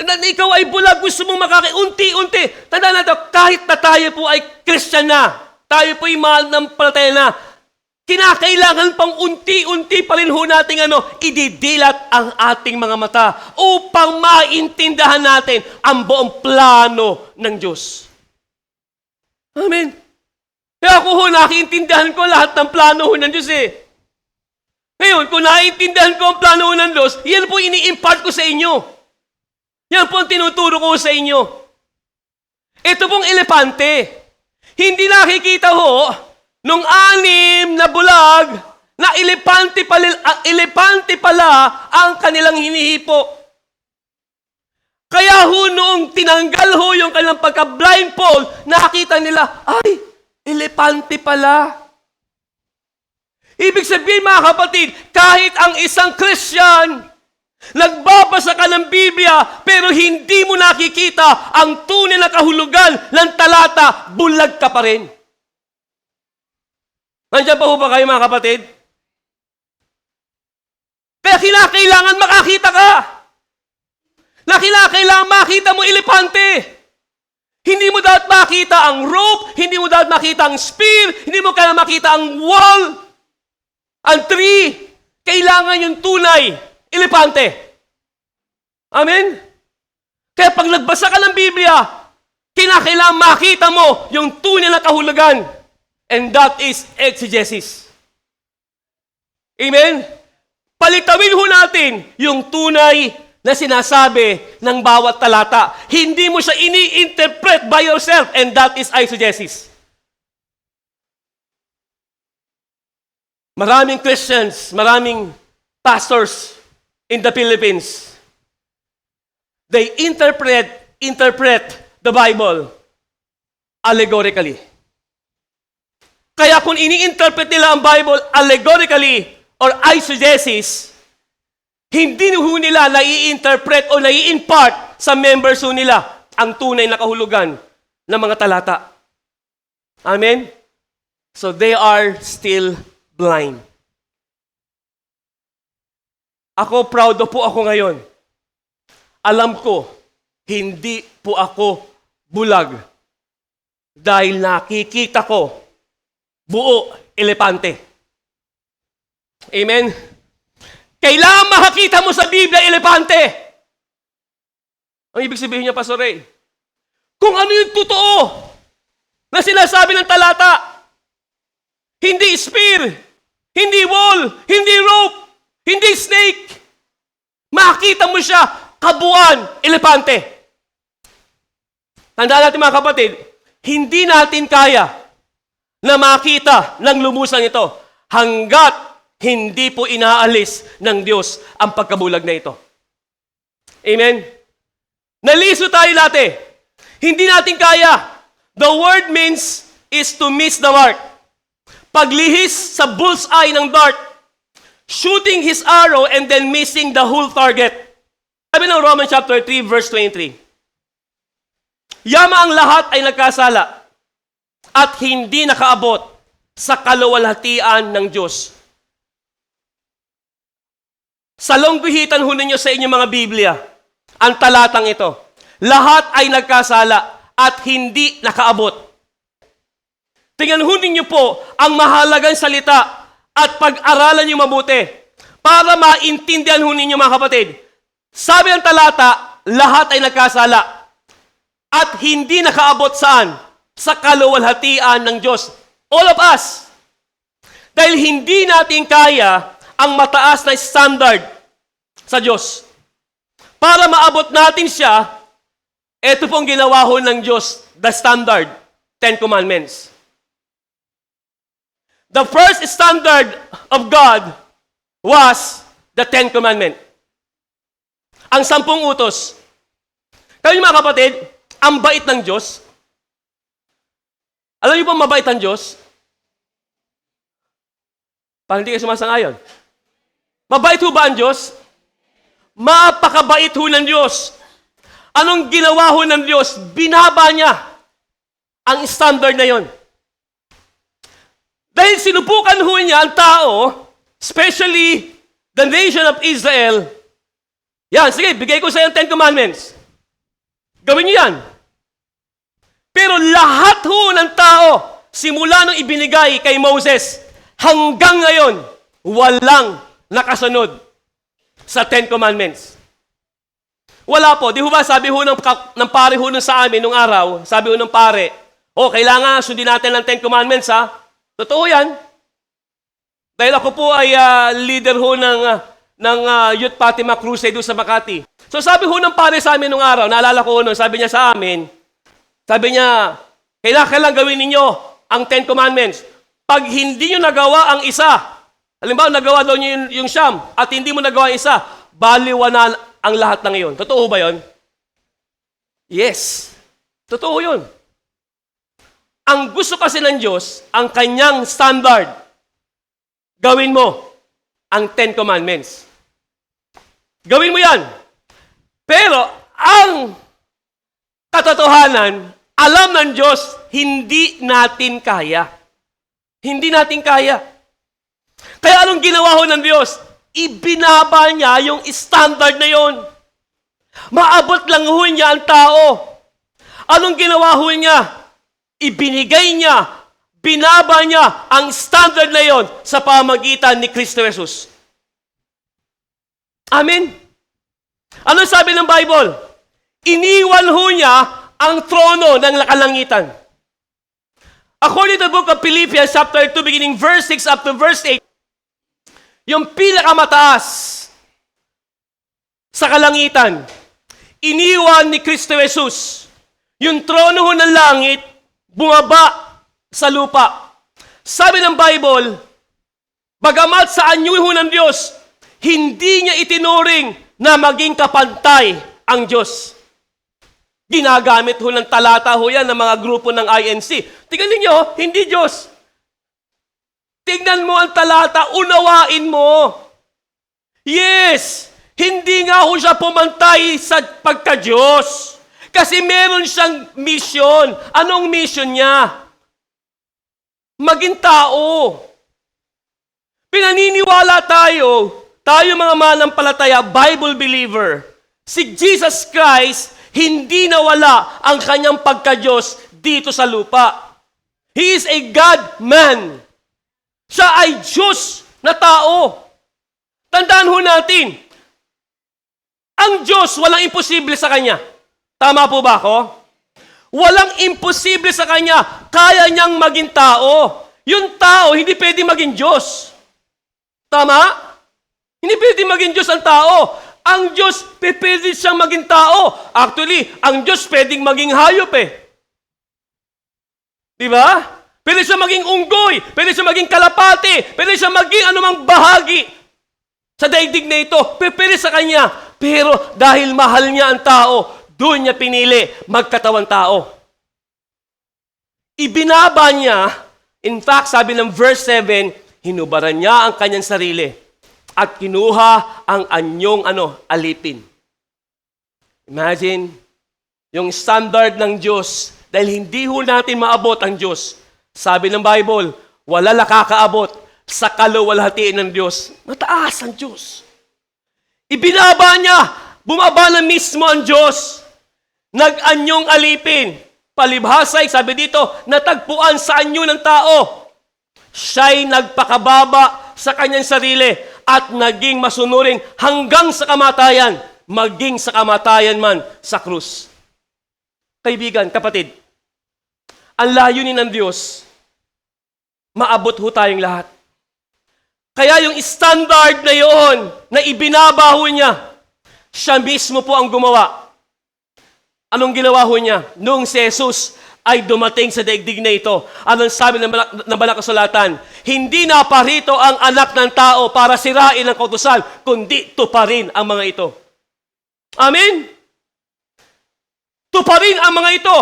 Ikaw ay bulag, gusto mong unti-unti. Tandaan natin, kahit na tayo po ay Christian na, tayo po ay mahal ng palataya na, kinakailangan pang unti-unti pa rin ho natin ididilat ang ating mga mata upang maintindahan natin ang buong plano ng Diyos. Amen. Kaya ako nakiintindihan ko lahat ng plano ng Diyos eh. Ngayon, kung naiintindihan ko ang plano ng Diyos, yan po ini-impart ko sa inyo. Yan po ang tinuturo ko sa inyo. Ito pong elepante, hindi nakikita ho nung 6 na bulag na elepante pala ang kanilang hinihipo. Kaya ho noong tinanggal ho yung kanilang pagka-blindfold, nakita nila, ay, elepante pala. Ibig sabihin mga kapatid, kahit ang isang Christian, nagbabasa ka ng Biblia, pero hindi mo nakikita ang tunay na kahulugan ng talata, bulag ka pa rin. Nandiyan pa ho ba kayo mga kapatid? Kaya kinakailangan makakita ka. Kinakailangan makita mo elepante. Hindi mo dapat makita ang rope, hindi mo dapat makita ang spear, hindi mo kailangan makita ang wall, ang tree. Kailangan yung tunay, elepante. Amen? Kaya pag nagbasa ka ng Biblia, kinakailangan makita mo yung tunay na kahulugan. And that is exegesis. Amen? Palitawin ho natin yung tunay na sinasabi ng bawat talata. Hindi mo siya ini-interpret by yourself, and that is eisegesis. Maraming Christians, maraming pastors in the Philippines, they interpret the Bible allegorically. Kaya kung ini-interpret nila ang Bible allegorically or eisegesis, hindi nila nai-interpret o nai-impart sa members nila ang tunay na kahulugan ng mga talata. Amen? So they are still blind. Ako, proud po ako ngayon. Alam ko, hindi po ako bulag dahil nakikita ko buo elepante. Amen? Kailangan makakita mo sa Biblia, elepante. Ang ibig sabihin niya, Pastor Ray, kung ano yung totoo na sinasabi ng talata, hindi spear, hindi wall, hindi rope, hindi snake. Makita mo siya, kabuuan, elepante. Tandaan natin mga kapatid, hindi natin kaya na makita ng lumusan ito hanggat hindi po inaalis ng Diyos ang pagkabulag na ito. Amen? Naliso tayo dati. Hindi natin kaya. The word means is to miss the mark. Paglihis sa bullseye ng dart, shooting his arrow and then missing the whole target. Sabi ng Romans chapter 3 verse 23. Yama ang lahat ay nagkasala at hindi nakaabot sa kaluwalhatian ng Diyos. Salungguhitan ho ninyo sa inyong mga Biblia ang talatang ito. Lahat ay nagkasala at hindi nakaabot. Tingnan ho ninyo po ang mahalagang salita at pag-aralan niyo mabuti para maintindihan ho ninyo mga kapatid. Sabi ng talata, lahat ay nagkasala at hindi nakaabot saan? Sa kaluwalhatian ng Diyos. All of us. Dahil hindi natin kaya ang mataas na standard sa Diyos. Para maabot natin siya, ito pong ginawa ho ng Diyos, the standard, 10 Commandments. The first standard of God was the 10 Commandments. Ang 10 utos. Kaya mga kapatid, ang bait ng Diyos. Alam niyo po mabait ang Diyos? Parang hindi kayo sumasangayon. Mabait ho ba ang Diyos? Mapakabait ho ng Diyos. Anong ginawa ho ng Diyos? Binaba niya ang standard na yon. Dahil sinubukan ho niya ang tao, especially the nation of Israel. Yan, sige, bigay ko sa iyo 10 commandments. Gawin niyo yan. Pero lahat ho ng tao, simula nung ibinigay kay Moses, hanggang ngayon, walang nakasunod sa 10 Commandments. Wala po. Di ho ba, sabi ho ng pare ho nun sa amin nung araw, sabi ho ng pare, kailangan sundin natin ng 10 Commandments ha. Totoo yan. Dahil ako po ay leader ho ng Youth Fatima Crusade do sa Makati. So sabi ho ng pare sa amin nung araw, naalala ko nun, sabi niya sa amin, kailangan gawin ninyo ang 10 Commandments. Pag hindi nyo nagawa ang isa, halimbawa nagawa daw nyo yung siyam, at hindi mo nagawa ang isa, baliwanan ang lahat ng iyon. Totoo ba yon? Yes. Totoo yun. Ang gusto kasi ng Diyos, ang kanyang standard, gawin mo ang 10 Commandments. Gawin mo yan. Pero ang katotohanan, alam ng Diyos, hindi natin kaya. Hindi natin kaya. Kaya anong ginawa ho ng Diyos? Ibinaba niya yung standard na yon. Maabot lang ho niya ang tao. Anong ginawa ho niya? Ibinigay niya, binaba niya ang standard na yon sa pamagitan ni Kristo Jesus. Amen? Ano sabi ng Bible? Iniwan ho niya ang trono ng kalangitan. According to the book of Philippians chapter 2, beginning verse 6 up to verse 8, yung pinakamataas sa kalangitan, iniwan ni Kristo Jesus. Yung trono ho ng langit, bumaba sa lupa. Sabi ng Bible, bagamat sa anyo ho ng Diyos, hindi niya itinuring na maging kapantay ang Diyos. Ginagamit ho ng talata ho yan ng mga grupo ng INC. Tingnan ninyo, hindi Diyos. Tingnan mo ang talata, unawain mo. Yes, hindi nga ho siya pumantay sa pagka-Diyos. Kasi meron siyang mission. Anong mission niya? Maging tao. Pinaniniwala tayo mga manampalataya, Bible believer, si Jesus Christ, hindi nawala ang kanyang pagka-Diyos dito sa lupa. He is a God-man. Siya ay Diyos na tao. Tandaan ho natin, ang Diyos walang imposible sa Kanya. Tama po ba ako? Walang imposible sa Kanya. Kaya niyang maging tao. Yung tao, hindi pwede maging Diyos. Tama? Hindi pwede maging Diyos ang tao. Ang Diyos, pwede siyang maging tao. Actually, ang Diyos pwedeng maging hayop eh. Di ba? Pwede siya maging unggoy. Pwede siya maging kalapate. Pwede siya maging anumang bahagi sa daigdig na ito. Pwede sa Kanya. Pero dahil mahal niya ang tao, doon niya pinili magkatawan tao. Ibinaba niya, in fact, sabi ng verse 7, hinubaran niya ang kanyang sarili at kinuha ang anyong alipin. Imagine, yung standard ng Diyos, dahil hindi ho natin maabot ang Diyos. Sabi ng Bible, wala nakakaabot sa kaluwalhatiin ng Diyos. Mataas ang Diyos. Ibinaba niya, bumaba na mismo ang Diyos. Nag-anyong alipin. Palibhasay, sabi dito, natagpuan sa anyo ng tao. Siya'y nagpakababa sa kanyang sarili at naging masunurin hanggang sa kamatayan, maging sa kamatayan man sa krus. Kaibigan, kapatid, ang layunin ng Diyos, maabot ho tayong lahat. Kaya yung standard na yon na ibinabaho niya, siya mismo po ang gumawa. Anong ginawa ho niya? Nung si Jesus ay dumating sa daigdig na ito, anong sabi ng Banal Kasulatan? Hindi na parito ang anak ng tao para sirain ang kautusan, kundi tuparin ang mga ito. Amen? Tuparin ang mga ito.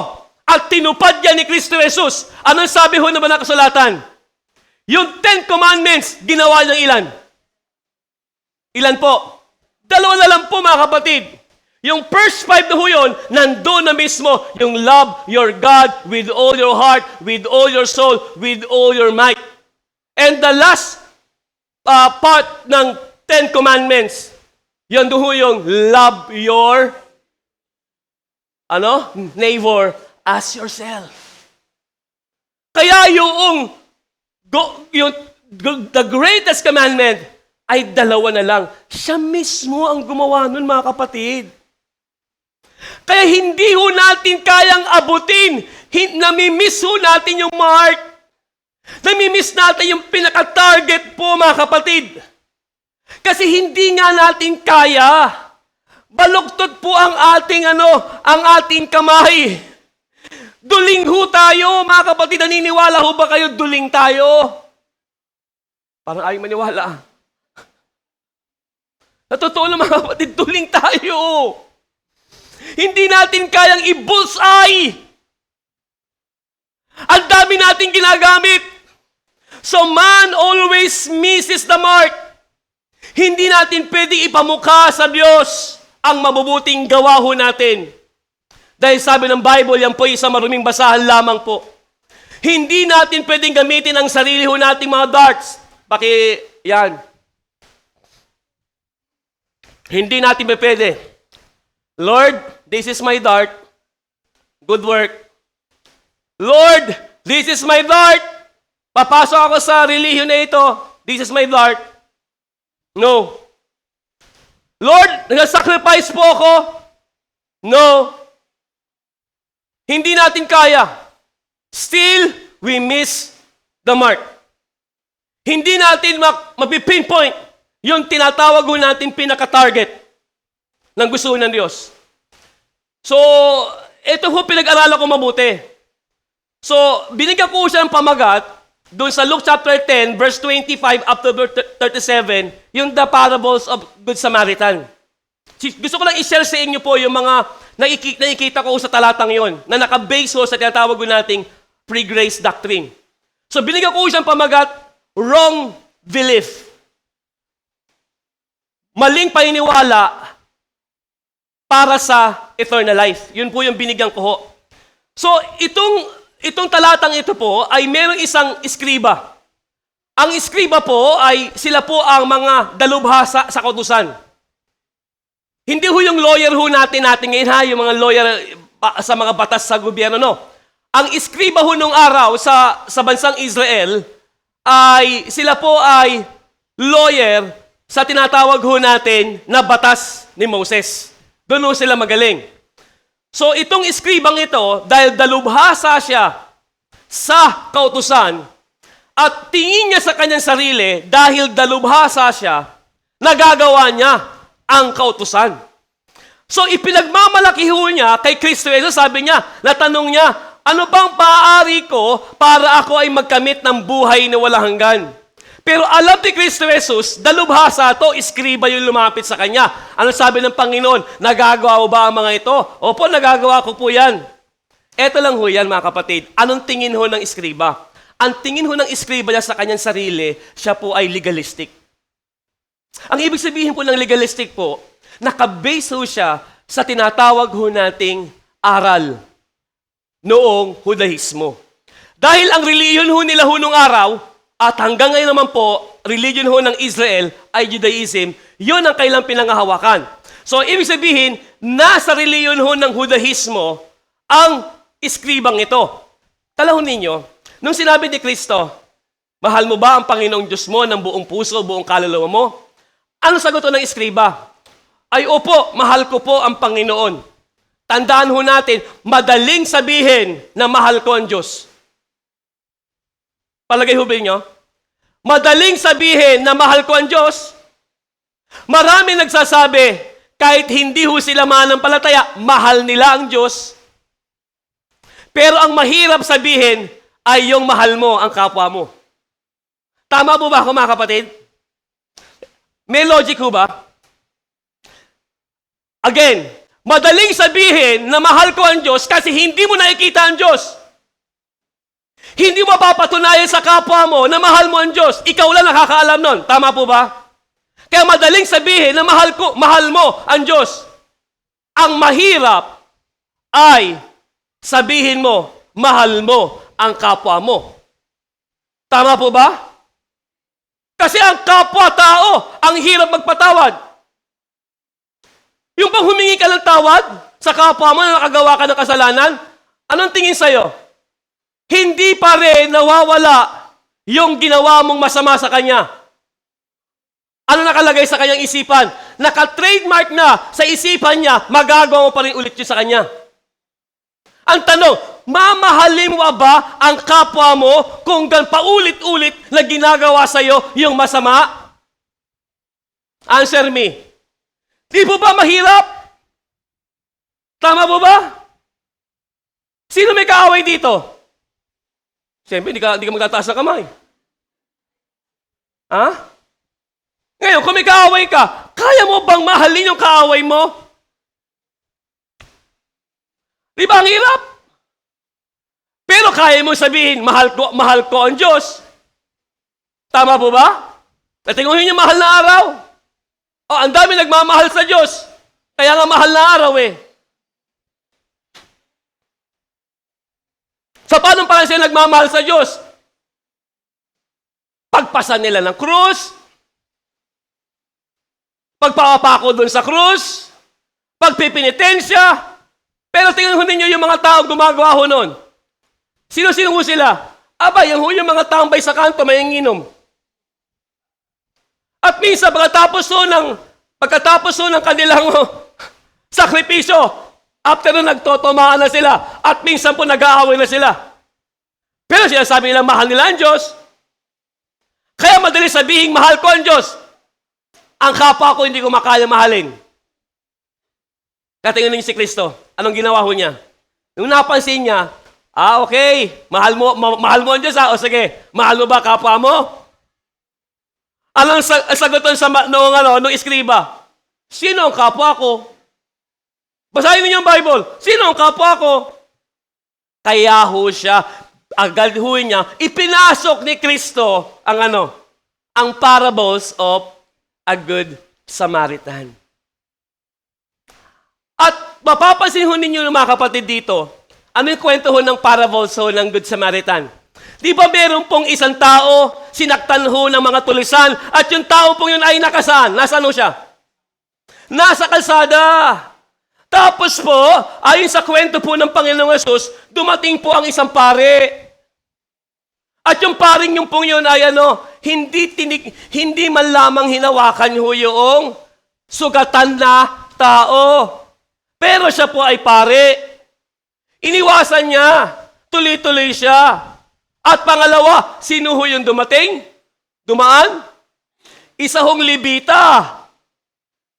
At tinupad yan ni Kristo Jesus. Anong sabi ho ng Banal Kasulatan? Yung 10 Commandments, ginawa niyang ilan? Ilan po? 2 na lang po mga kapatid. Yung first 5 na ho yun, nandun na mismo yung love your God with all your heart, with all your soul, with all your might. And the last part ng 10 Commandments, yun doon ho yung love your neighbor as yourself. Kaya the greatest commandment ay 2 na lang. Siya mismo ang gumawa nun, mga kapatid. Kaya hindi ho natin kayang abutin. Namimiss ho natin yung mark. Namimiss natin yung pinaka-target po, mga kapatid. Kasi hindi nga natin kaya. Baluktot po ang ating kamay. Duling ho tayo, mga kapatid. Naniniwala ho ba kayo duling tayo? Parang ayaw maniwala. Sa totoo lang, mga kapatid, duling tayo. Hindi natin kayang i-bullseye. Ang dami nating ginagamit. So man always misses the mark. Hindi natin pwede ipamukha sa Diyos ang mabubuting gawa ho natin. Dahil sabi ng Bible, yan po isang maruming basahan lamang po. Hindi natin pwedeng gamitin ang sarili ho nating mga darts. Yan. Hindi natin pwede. Lord, this is my dart. Good work. Lord, this is my dart. Papasok ako sa relihiyon na ito. This is my dart. No. Lord, nag-sacrifice po ako. No. Hindi natin kaya. Still, we miss the mark. Hindi natin mapipinpoint yung tinatawag natin pinaka-target ng gusto ng Diyos. So, ito ho pinag-aralan ko mabuti. So, binigyan ko siya ng pamagat doon sa Luke chapter 10, verse 25 up to verse 37, yung the parables of Good Samaritan. Gusto ko lang i-share sa inyo po yung mga nakikita ko sa talatang yon na nakabase ho sa tinatawag nating pre-grace doctrine. So, binigyan ko siyang pamagat, wrong belief. Maling paniniwala para sa eternal life. Yun po yung binigyan ko ho. So, itong talatang ito po ay merong isang iskriba. Ang iskriba po ay sila po ang mga dalubhasa sa kautusan. Hindi ho yung lawyer ho natin ngayon ha, yung mga lawyer sa mga batas sa gobyerno, no. Ang iskriba ho nung araw sa bansang Israel ay sila po ay lawyer sa tinatawag ho natin na batas ni Moses. Doon ho sila magaling. So itong eskribang ito, dahil dalubhasa siya sa kautusan at tingin niya sa kanyang sarili, dahil dalubhasa siya, nagagawa niya ang kautusan. So ipinagmamalaki ho niya kay Kristo Jesus, sabi niya, natanong niya, ano bang maaari ko para ako ay magkamit ng buhay na walang hanggan? Pero alam ni Kristo Jesus, dalubhasa to, iskriba yung lumapit sa kanya. Ano sabi ng Panginoon? Nagagawa mo ba ang mga ito? Opo, nagagawa ko po yan. Eto lang ho yan, mga kapatid. Anong tingin ho ng iskriba? Ang tingin ho ng iskriba niya sa kanyang sarili, siya po ay legalistic. Ang ibig sabihin po ng legalistic po, nakabase ho siya sa tinatawag ho nating aral noong Judaismo. Dahil ang reliyon ho nila ho nung araw, at hanggang ngayon naman po, religion ho ng Israel ay Judaism, yun ang kailang pinangahawakan. So, ibig sabihin, nasa reliyon ho ng Judaismo ang iskribang ito. Talahon ninyo, nung sinabi ni Kristo, mahal mo ba ang Panginoong Diyos mo ng buong puso, buong kaluluwa mo? Ano sagot ng iskriba? Ay, opo, mahal ko po ang Panginoon. Tandaan ho natin, madaling sabihin na mahal ko ang Diyos. Palagay hubin nyo? Madaling sabihin na mahal ko ang Diyos. Marami nagsasabi, kahit hindi ho sila mananampalataya, mahal nila ang Diyos. Pero ang mahirap sabihin ay yung mahal mo ang kapwa mo. Tama po ba ako, mga kapatid? May logic ho ba? Again, madaling sabihin na mahal ko ang Diyos kasi hindi mo nakikita ang Diyos. Hindi mo papatunayan sa kapwa mo na mahal mo ang Diyos. Ikaw lang nakakaalam nun. Tama po ba? Kaya madaling sabihin na mahal mo ang Diyos. Ang mahirap ay sabihin mo, mahal mo ang kapwa mo. Tama po ba? Kasi ang kapwa-tao, ang hirap magpatawad. Yung pang humingi ka ng tawad sa kapwa mo na nakagawa ka ng kasalanan, anong tingin sa'yo? Hindi pa rin nawawala yung ginawa mong masama sa kanya. Ano nakalagay sa kanyang isipan? Naka-trademark na sa isipan niya, magagawa mo pa rin ulit yun sa kanya. Ang tanong, mamahalin mo ba ang kapwa mo kung paulit-ulit na ginagawa sa'yo yung masama? Answer me. Di po ba mahirap? Tama po ba? Sino may kaaway dito? Siyempre, hindi ka magtataas ng kamay. Ha? Ngayon, kung may kaaway ka, kaya mo bang mahalin yung kaaway mo? Di ba ang hirap? Pero kaya mo sabihin, mahal ko ang Diyos. Tama po ba? Natinguhin niyo mahal na araw. Oh, ang dami nagmamahal sa Diyos. Kaya nga mahal na araw eh. So, paano pa sila nagmamahal sa Diyos? Pagpasan nila ng krus, pagpapako doon sa krus, pagpipinitensya. Pero tingnan ho ninyo yung mga tao gumagawa ho noon. Sino-sino ho sila? Aba, yung mga tambay sa kanto, may nginom. At minsan, pagkatapos ng kanilang sakripisyo, after na nagtotomaan na sila, at minsan po nag-aaway na sila. Pero sinasabi nila, mahal nila ang Diyos. Kaya madali sabihin, mahal ko ang Diyos. Ang kapwa ko hindi ko makaya mahalin. Katingin niyo si Kristo, anong ginawa ho niya? Nung napansin niya, okay, mahal mo ang Diyos o sige, mahal mo ba kapwa mo? Anong sagutan nung iskriba? Sino ang kapwa ko? Basahin niyo yung Bible. Sino ang kapwa ko? Kaya ho siya, agad ho niya, ipinasok ni Kristo ang parables of a good Samaritan. At mapapansin ho ninyo mga kapatid dito, ano yung kwento ho ng parables ho ng Good Samaritan? Di ba meron pong isang tao, sinaktan ho ng mga tulisan, at yung tao pong yun ay nakasaan? Nasaan ho siya? Nasa kalsada. Tapos po, ayon sa kwento po ng Panginoong Yesus, dumating po ang isang pare. At yung paring yung pong yun ay hindi man lamang hinawakan ho yung sugatan na tao. Pero siya po ay pare. Iniwasan niya. Tuloy-tuloy siya. At pangalawa, sino ho yung dumating? Dumaan? Isa hong Levita.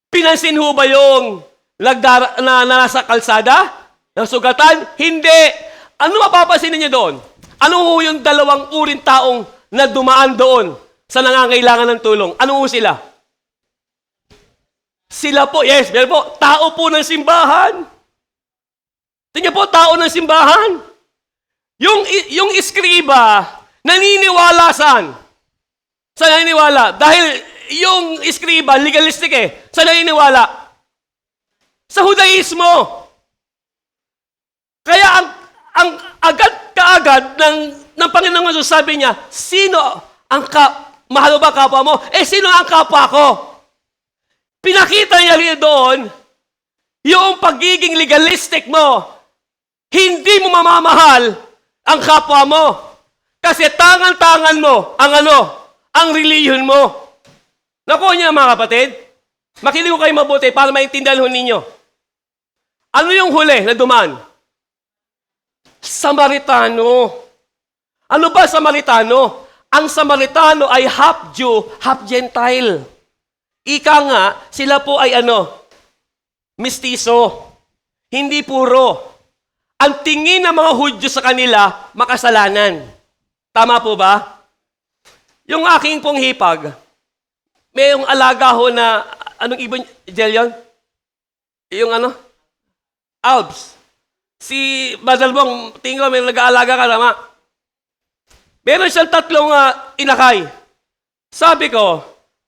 Pinansin ho ba yung na nasa kalsada? Nasugatan? Hindi. Ano mapapansin niyo doon? Ano ho yung dalawang uring taong na dumaan doon sa nangangailangan ng tulong? Ano ho sila? Sila po, yes, meron po, tao po ng simbahan. Tingnan po, tao ng simbahan. Yung iskriba, naniniwala saan? Saan naniniwala? Dahil yung iskriba, legalistic eh. Saan naniniwala? Sa Judaismo. Kaya ang agad-kaagad ng Panginoong Jesus sabi niya, sino ang mahal ba kapwa mo? Sino ang kapwa ko? Pinakita niya rin doon, yung pagiging legalistic mo, hindi mo mamamahal ang kapwa mo. Kasi tangan-tangan mo ang religion mo. Nakuha niya mga kapatid, makinig ko kayo mabuti para maintindihan ho ninyo. Ano yung huli na dumaan? Samaritano. Ano ba Samaritano? Ang Samaritano ay half Jew, half Gentile. Ika nga, sila po ay mistiso. Hindi puro. Ang tingin ng mga Hudyo sa kanila, makasalanan. Tama po ba? Yung aking pong hipag, may yung alaga ho na, anong ibon, Jelion? Yung Alps. Si Badalbong, tingin ko may nag-aalaga ka naman. Meron siyang 3 inakay. Sabi ko,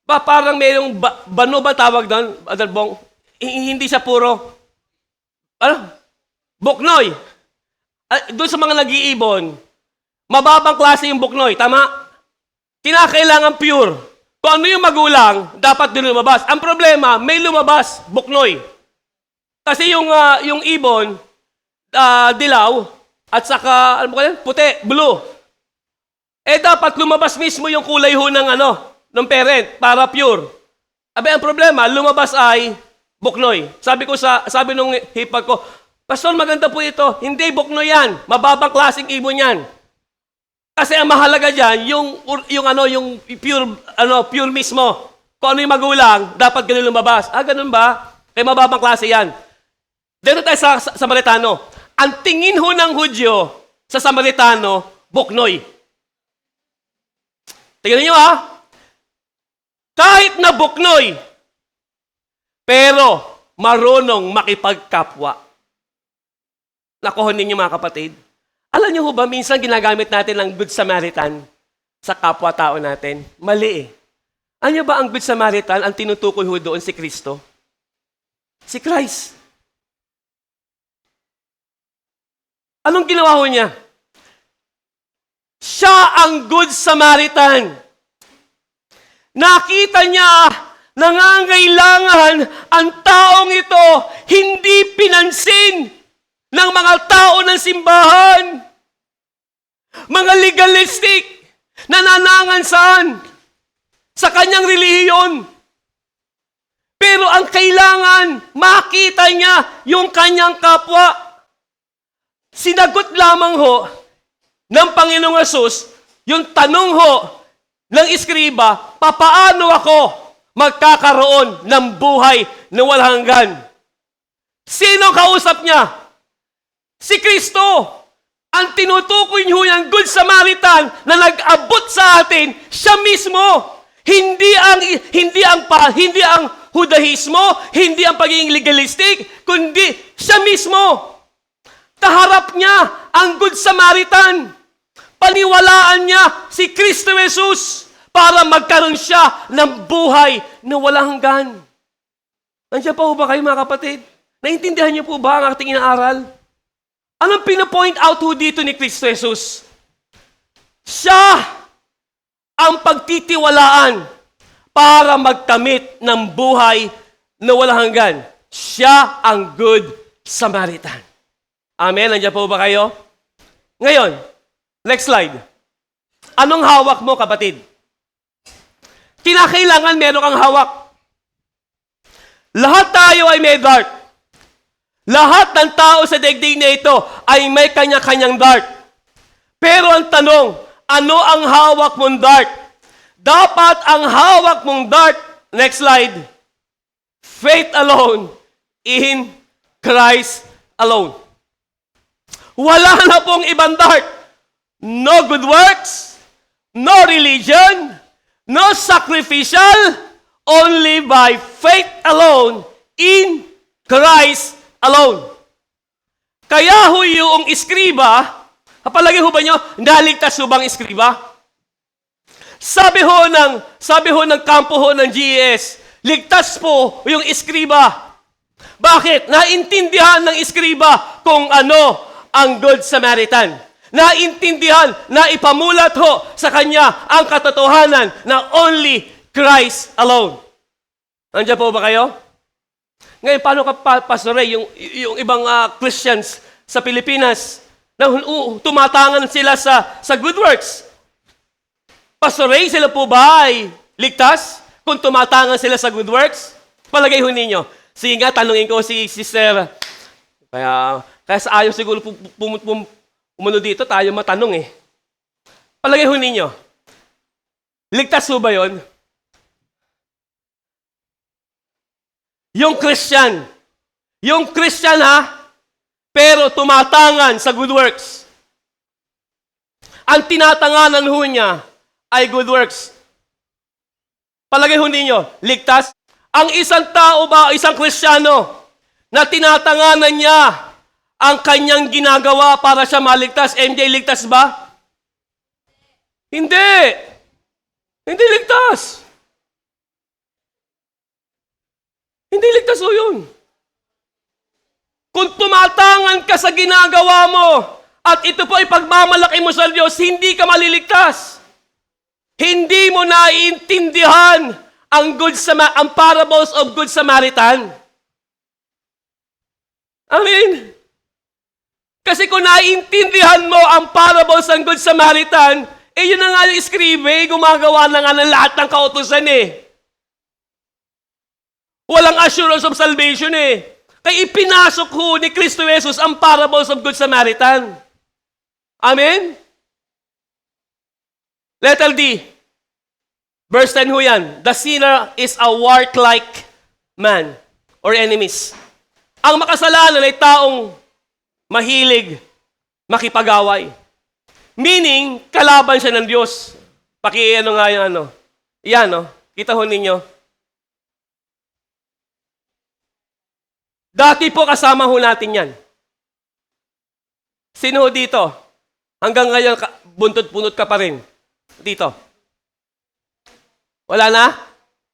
parang mayroong bano ba tawag doon, Badalbong? Hindi siya puro. Buknoy. Doon sa mga nag-iibon, mababang klase yung buknoy, tama? Kinakailangan pure. Kung ano yung magulang, dapat din lumabas. Ang problema, may lumabas, buknoy. Kasi yung ibon, dilaw, at saka, puti, blue. Dapat lumabas mismo yung kulay ho ng parent, para pure. Ang problema, lumabas ay buknoy. Sabi nung hipag ko, Pastor, maganda po ito. Hindi, buknoy yan. Mababang klaseng ibon yan. Kasi ang mahalaga dyan, yung pure mismo. Kung ano yung magulang, dapat ganun lumabas. Ganun ba? Kaya mababang klase yan. Dito tayo sa Samaritano. Ang tingin ho ng Hudyo sa Samaritano, buknoy. Tingnan niyo Kahit na buknoy, pero marunong makipagkapwa. Nakuha ninyo mga kapatid. Alam niyo ho ba, minsan ginagamit natin ang Good Samaritan sa kapwa-tao natin? Mali eh. Alam niyo ba ang Good Samaritan, ang tinutukoy ho doon si Kristo? Si Christ. Anong ginawa ho niya? Siya ang Good Samaritan. Nakita niya, nangangailangan ang taong ito, hindi pinansin ng mga tao ng simbahan. Mga legalistic, nananangan saan? Sa kanyang relihiyon. Pero ang kailangan, makita niya yung kanyang kapwa. Sinagot lamang ho ng Panginoong Hesus yung tanong ho ng iskriba, papaano ako magkakaroon ng buhay na walang hanggan? Sino kausap niya? Si Kristo. Ang tinutukoy niyo yung Good Samaritan na nag-abot sa atin, siya mismo. Hindi ang Judaismo, hindi ang pagiging legalistic, kundi siya mismo. Kaharap niya ang Good Samaritan. Paniwalaan niya si Kristo Jesus para magkaroon siya ng buhay na walang hanggan. Nandiyan pa po ba kayo mga kapatid? Naintindihan niyo po ba ang ating inaaral? Anong pinapoint out ho dito ni Kristo Jesus? Siya ang pagtitiwalaan para magkamit ng buhay na walang hanggan. Siya ang Good Samaritan. Amen? Nandiyan po ba kayo? Ngayon, next slide. Anong hawak mo, kapatid? kinakailangan meron kang hawak. Lahat tayo ay may dart. Lahat ng tao sa daigdig na ito ay may kanya-kanyang dart. Pero ang tanong, ano ang hawak mong dart? Dapat ang hawak mong dart, next slide, faith alone, in Christ alone. Wala na pong ibang dart. No good works, no religion, no sacrificial, only by faith alone, in Christ alone. Kaya ho yung iskriba, kapalagi ho ba nyo, naligtas ho bang iskriba? Sabi ho ng kampo ho ng GES, ligtas po yung iskriba. Bakit? Naintindihan ng iskriba kung ano ang Good Samaritan. Naintindihan na ipamulat ho sa kanya ang katotohanan na only Christ alone. Nandiyan po ba kayo? Ngayon, paano ka pasore yung ibang Christians sa Pilipinas na tumatangan sila sa good works? Pasore, sila po ba ay ligtas kung tumatangan sila sa good works? Palagay ho ninyo. Sige nga, tanungin ko si Sister. Kaya sa ayaw siguro umuno dito, tayo matanong eh. Palagay ho ninyo, ligtas ho ba yun? Yung Christian ha, pero tumatangan sa good works. Ang tinatanganan ho niya ay good works. Palagay ho ninyo, ligtas? Ang isang tao ba, isang Kristiyano, na tinatanganan niya ang kanyang ginagawa para siya maligtas, hindi ligtas ba? Hindi. Hindi ligtas. Hindi ligtas o yun. Kung tumatangan ka sa ginagawa mo, at ito po ay pagmamalaki mo sa Diyos, hindi ka maliligtas. Hindi mo naiintindihan ang parables of Good Samaritan. Amen. Kasi kung naiintindihan mo ang parables ng Good Samaritan, yun na nga yung iskribe, gumagawa na nga ng lahat ng kautusan eh. Walang assurance of salvation eh. Kaya ipinasok ho ni Kristo Jesus ang parables of Good Samaritan. Amen? Letter D. Verse 10 ho yan. The sinner is a warlike man or enemies. Ang makasalanan ay taong mahilig makipag-away. Meaning, kalaban siya ng Diyos. Paki-ano nga yung ano. Yan, no? Kita ho ninyo. Dati po kasama ho natin yan. Sino ho dito? Hanggang ngayon, buntot-bunot ka pa rin. Dito. Wala na?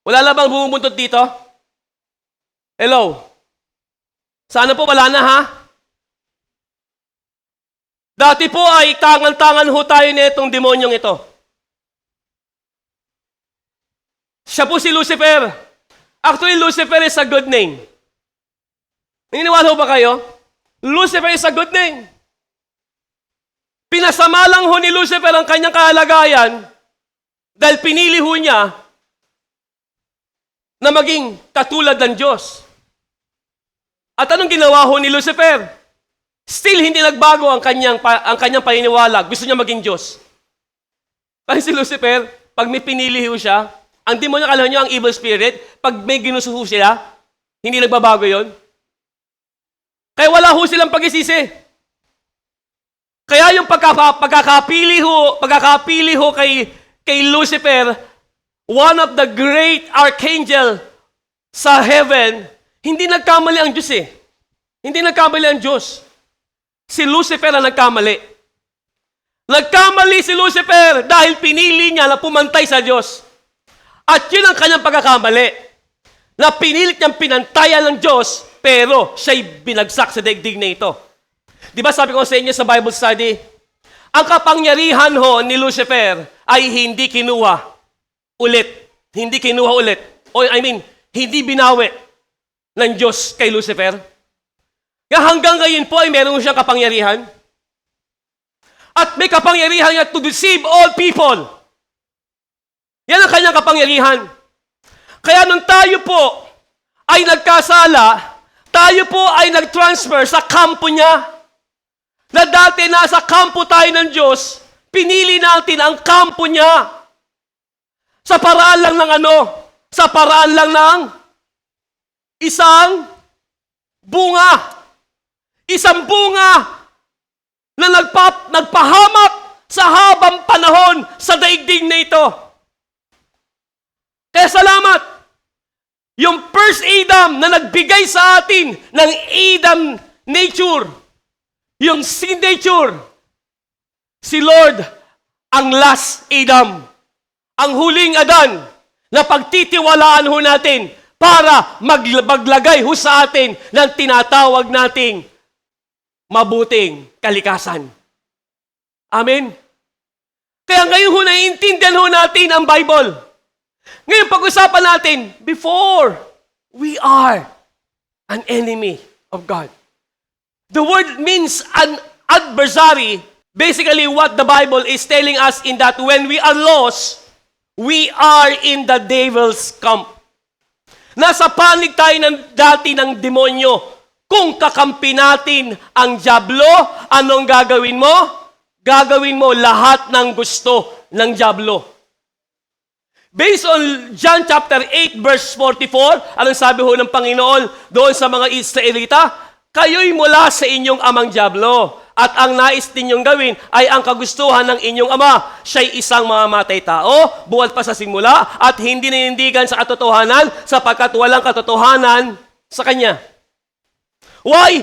Wala na bang bumubuntot dito? Hello? Sana po wala na ha? Dati po ay tangan-tangan ho tayo nitong demonyong ito. Siya po si Lucifer. Actually, Lucifer is a good name. Naniniwala ho ba kayo? Lucifer is a good name. Pinasama lang ho ni Lucifer ang kanyang kahalagayan dahil pinili ho niya na maging katulad ng Diyos. At anong ginawa ho ni Lucifer? Still, hindi nagbago ang kanyang paniniwala. Gusto niya maging Diyos. Kasi si Lucifer, pag may pinili ho siya, ang demonyo, kala niyo ang evil spirit, pag may ginusuho sila, hindi nagbabago yon. Kaya wala ho silang pag-isisi. Kaya yung pagkakapili ho kay Lucifer, one of the great archangel sa heaven, hindi nagkamali ang Diyos eh. Hindi nagkamali ang Diyos. Si Lucifer ang nagkamali. Nagkamali si Lucifer dahil pinili niya na pumantay sa Diyos. At yun ang kanyang pagkakamali. Na pinilit niyang pinantayan ng Diyos, pero siya'y binagsak sa daigdig na ito. Di ba sabi ko sa inyo sa Bible study, ang kapangyarihan ho ni Lucifer ay hindi kinuha ulit. Hindi kinuha ulit. Hindi binawi ng Diyos kay Lucifer. Kaya hanggang ngayon po ay meron siyang kapangyarihan. At may kapangyarihan niya to deceive all people. Yan ang kanyang kapangyarihan. Kaya nung tayo po ay nagkasala, tayo po ay nag-transfer sa kampo niya. Na dati nasa kampo tayo ng Diyos, pinili natin ang kampo niya. Sa paraan lang ng ano? Sa paraan lang ng isang bunga. Isang bunga na nagpahamak sa habang panahon sa daigdig na ito. Kaya salamat. Yung first Adam na nagbigay sa atin ng Adam nature, yung sin nature, si Lord ang last Adam. Ang huling Adan na pagtitiwalaan ho natin para maglagay ho sa atin ng tinatawag nating mabuting kalikasan. Amen? Kaya ngayon ho naiintindihan ho natin ang Bible. Ngayon pag-usapan natin, before we are an enemy of God. The word means an adversary. Basically what the Bible is telling us in that when we are lost, we are in the devil's camp. Nasa panig tayo dati ng demonyo. Kung kakampi natin ang dyablo, anong gagawin mo? Gagawin mo lahat ng gusto ng dyablo. Based on John chapter 8 verse 44, anong sabi ho ng Panginoon doon sa mga Israelita? Kayo'y mula sa inyong amang dyablo. At ang nais ninyong gawin ay ang kagustuhan ng inyong ama. Siya'y isang mamamatay tao, buhat pa sa simula, at hindi ninindigan sa katotohanan sapagkat walang katotohanan sa kanya. Why?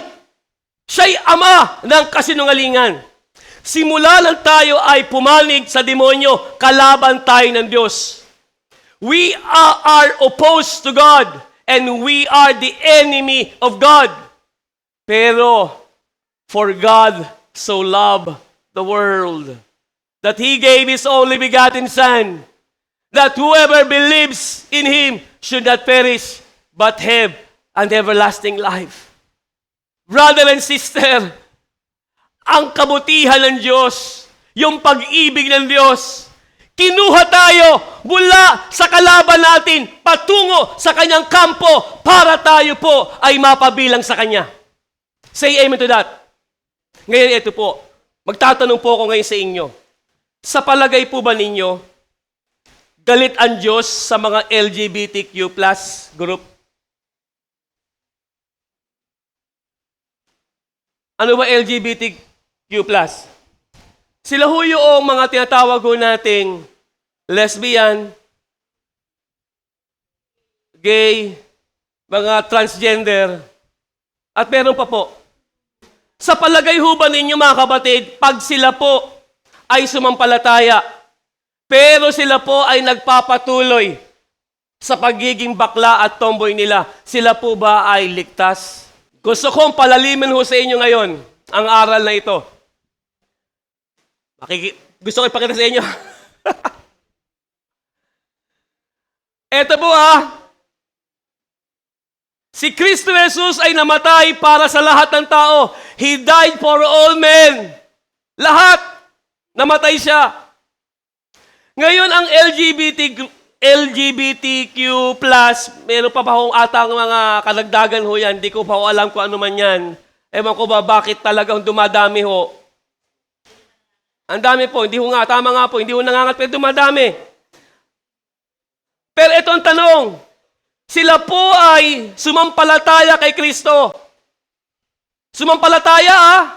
Siya'y ama ng kasinungalingan. Simula lang tayo ay pumanig sa demonyo, kalaban tayo ng Diyos. We are opposed to God, and we are the enemy of God. Pero, for God so loved the world that He gave His only begotten Son, that whoever believes in Him should not perish, but have an everlasting life. Brother and sister, ang kabutihan ng Diyos, yung pag-ibig ng Diyos, kinuha tayo mula sa kalaban natin patungo sa kanyang kampo para tayo po ay mapabilang sa kanya. Say amen to that. Ngayon, ito po. Magtatanong po ako ngayon sa inyo. Sa palagay po ba ninyo, galit ang Diyos sa mga LGBTQ+ group? Ano ba LGBTQ+? Sila ho yung mga tinatawag ho nating lesbian, gay, mga transgender, at meron pa po. Sa palagay ho ba ninyo mga kapatid, pag sila po ay sumampalataya, pero sila po ay nagpapatuloy sa pagiging bakla at tomboy nila, sila po ba ay ligtas? Gusto kong palalimin ho sa inyo ngayon ang aral na ito. Gusto ko ipakita sa inyo. Ito po si Kristo Jesus ay namatay para sa lahat ng tao. He died for all men. Lahat. Namatay siya. Ngayon, ang LGBTQ+, meron pa hong atang mga kadagdagan ho yan. Hindi ko pa ho alam kung ano man yan. Ewan ko ba bakit talagang dumadami ho. Ang dami po. Hindi ho nga. Tama nga po. Hindi ho nangangat pero dumadami. Pero ito ang tanong. Sila po ay sumampalataya kay Kristo. Sumampalataya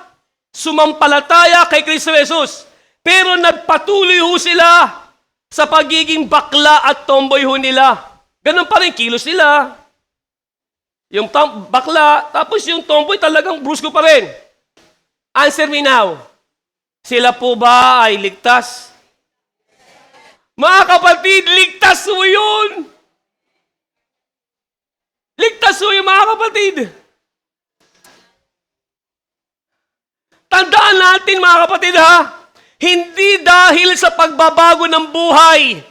kay Kristo Jesus. Pero nagpatuloy ho sila sa pagiging bakla at tomboy ho nila. Ganun pa rin kilos nila. Yung bakla, tapos yung tomboy talagang brusko pa rin. Answer me now. Sila po ba ay ligtas? Mga kapatid, ligtas ho yun! Ligtas ho yung mga kapatid. Tandaan natin mga kapatid hindi dahil sa pagbabago ng buhay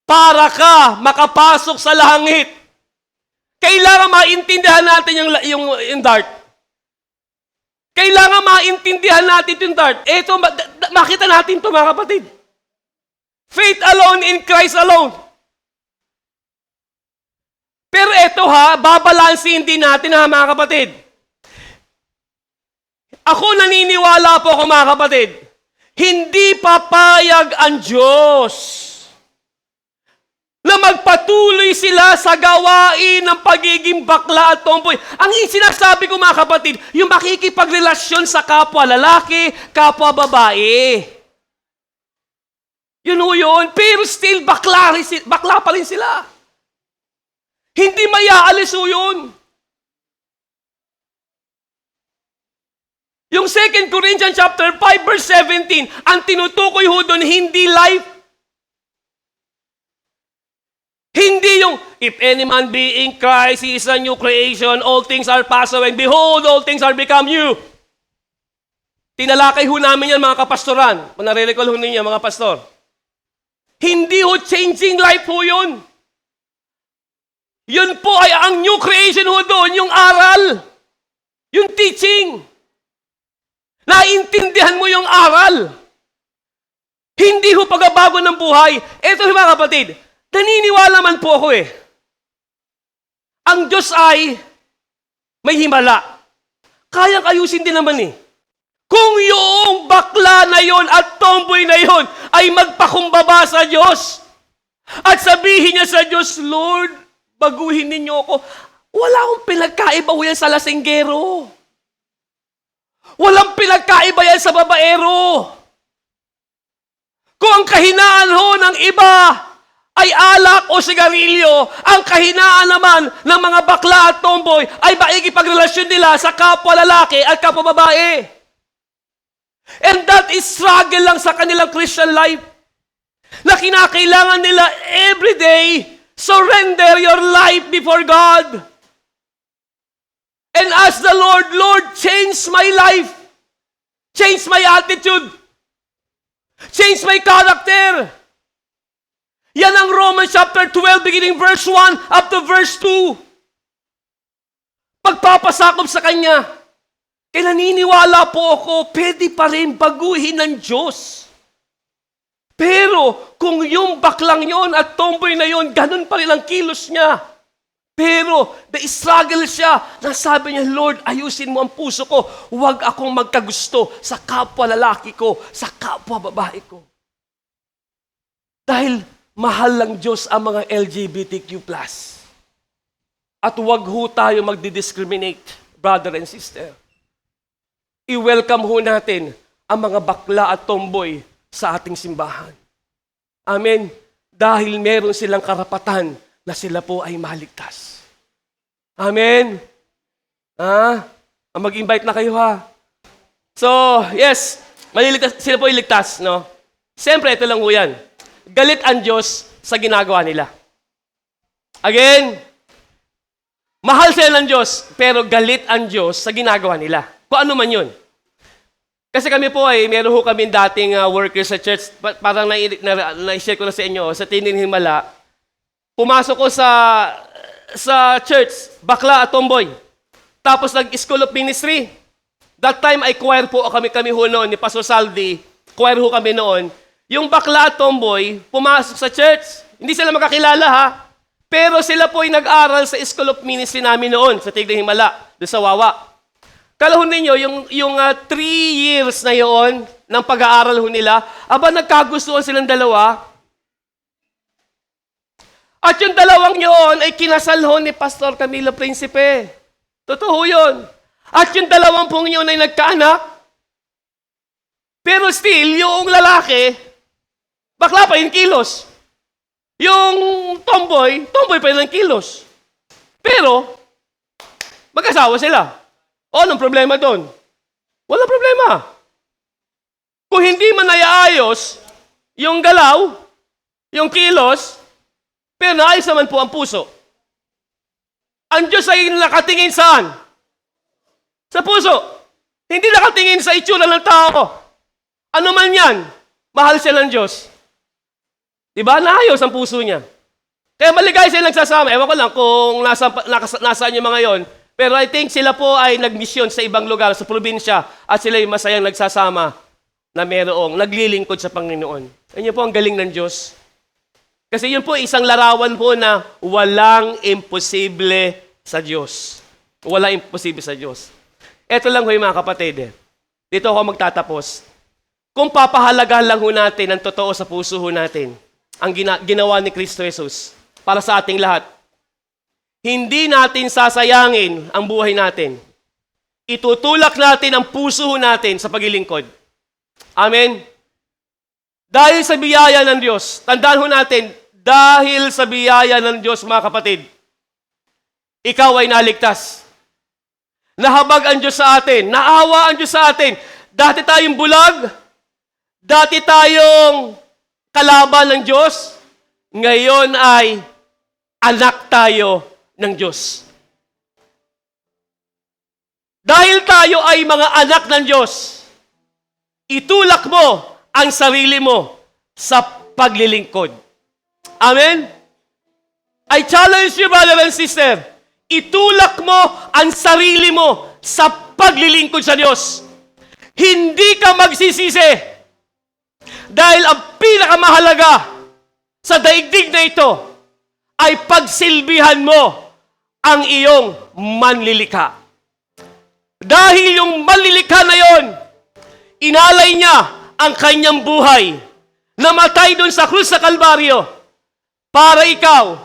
para ka makapasok sa langit. Kailangan maintindihan natin yung dart. Kailangan maintindihan natin yung dart. Ito, makita natin ito mga kapatid. Faith alone in Christ alone. Pero eto babalansin din natin mga kapatid. Ako naniniwala po ako mga kapatid, hindi papayag ang Diyos na magpatuloy sila sa gawain ng pagiging bakla at tomboy. Ang sinasabi ko mga kapatid, yung makikipagrelasyon sa kapwa lalaki, kapwa babae. Yun ho yun. Pero still, bakla pa rin sila. Hindi mayaalis ho yun. Yung 2 Corinthians chapter 5 verse 17, ang tinutukoy ho doon, hindi life. Hindi yung, if any man be in Christ, he is a new creation, all things are passed away, and behold, all things are become new. Tinalakay ho namin yan mga kapastoran. Kung nare-recall ho ninyo mga pastor. Hindi ho changing life ho yun. Yun po ay ang new creation ho doon, yung aral. Yung teaching. Naintindihan mo yung aral. Hindi ho pagbabago ng buhay. Ito mga kapatid, naniniwala man po ako Ang Diyos ay may himala. Kayang ayusin din naman Kung yung bakla na yon at tomboy na yon ay magpakumbaba sa Diyos at sabihin niya sa Diyos, Lord, baguhin ninyo ako. Wala akong pinagkaiba yan sa lasinggero. Walang pinagkaiba yan sa babaero. Kung ang kahinaan ho ng iba ay alak o sigarilyo, ang kahinaan naman ng mga bakla at tomboy ay maikipagrelasyon nila sa kapwa lalaki at kapwa babae. And that is struggle lang sa kanilang Christian life. Na kinakailangan nila everyday surrender your life before God. And ask the Lord, Lord, change my life. Change my attitude. Change my character. Yan ang Romans chapter 12, beginning verse 1 up to verse 2. Pagpapasakop sa Kanya. Kaya naniniwala po ako, pwede pa rin baguhin ng Diyos. Pero kung yung baklang yon at tomboy na yon, ganun pa rin ang kilos niya. Pero na-struggle siya. Nasabi niya, Lord, ayusin mo ang puso ko. Huwag akong magkagusto sa kapwa lalaki ko, sa kapwa babae ko. Dahil mahal lang Diyos ang mga LGBTQ+. At huwag ho tayo magdi-discriminate, brother and sister. I-welcome ho natin ang mga bakla at tomboy sa ating simbahan. Amen. Dahil meron silang karapatan na sila po ay maligtas. Amen. Mag-invite na kayo So, yes, sila po iligtas, no? Siyempre, ito lang po yan. Galit ang Diyos sa ginagawa nila. Again, mahal sila ng Diyos, pero galit ang Diyos sa ginagawa nila. Kung ano man yun. Kasi kami po meron ho kami dating workers sa church, parang na-share ko na sa inyo, sa Tinin Himala, pumasok ko sa church, bakla at tomboy. Tapos nag-school of ministry. That time ay choir po kami ho noon, ni Pastor Saldi, choir ho kami noon. Yung bakla at tomboy, pumasok sa church. Hindi sila makakilala pero sila po ay nag-aral sa school of ministry namin noon, sa Tigre Himala, doon sa Wawa. Kalahon ninyo, yung 3 years na yon ng pag-aaral ho nila, nagkagustuhan silang dalawa. At yung dalawang yon ay kinasal ho ni Pastor Camilo Principe. Totoo yun. At yung dalawang pong yun ay nagkaanak. Pero still, yung lalaki, bakla pa yung kilos. Yung tomboy pa yung kilos. Pero, mag-asawa sila. Anong problema doon? Walang problema. Kung hindi man naiayos yung galaw, yung kilos, pero naayos naman po ang puso. Ang Diyos ay nakatingin saan? Sa puso. Hindi nakatingin sa itsura ng tao. Ano man yan, mahal siya ng Diyos. Diba? Naayos ang puso niya. Kaya maligay sila nagsasama. Ewan ko lang kung nasaan yung mga yon. Pero I think sila po ay nagmisyon sa ibang lugar, sa probinsya, at sila ay masayang nagsasama na merong naglilingkod sa Panginoon. Yan po ang galing ng Diyos. Kasi yun po isang larawan po na walang imposible sa Diyos. Walang imposible sa Diyos. Ito lang ho yung mga kapatid. Dito ako magtatapos. Kung papahalagahan lang ho natin ang totoo sa puso ho natin, ang ginawa ni Kristo Jesus para sa ating lahat, hindi natin sasayangin ang buhay natin. Itutulak natin ang puso ho natin sa paglilingkod. Amen? Dahil sa biyaya ng Diyos, tandaan ho natin, dahil sa biyaya ng Diyos, mga kapatid, ikaw ay naligtas. Nahabag ang Diyos sa atin, naawa ang Diyos sa atin. Dati tayong bulag, dati tayong kalaban ng Diyos, ngayon ay anak tayo ng Diyos. Dahil tayo ay mga anak ng Diyos, itulak mo ang sarili mo sa paglilingkod. Amen? I challenge you, brother and sister, itulak mo ang sarili mo sa paglilingkod sa Diyos. Hindi ka magsisisi. Dahil ang pinakamahalaga sa daigdig na ito ay pagsilbihan mo ang iyong manlilikha. Dahil yung manlilikha na yon, inalay niya ang kanyang buhay, namatay doon sa krus sa Kalbaryo, para ikaw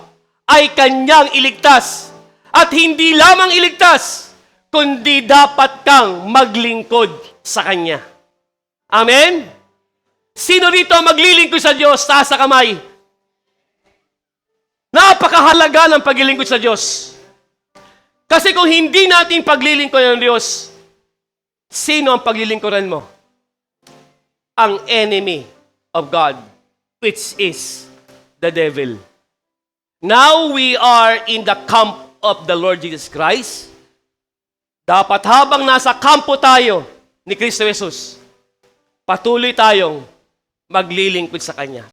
ay kanyang iligtas. At hindi lamang iligtas, kundi dapat kang maglingkod sa Kanya. Amen? Sino rito maglilingkod sa Diyos? Taas sa kamay. Napakahalaga ng paglilingkod sa Diyos. Kasi kung hindi natin paglilingkod ng Diyos, sino ang paglilingkuran mo? Ang enemy of God, which is the devil. Now we are in the camp of the Lord Jesus Christ. Dapat habang nasa kampo tayo ni Kristo Jesus, patuloy tayong maglilingkod sa Kanya.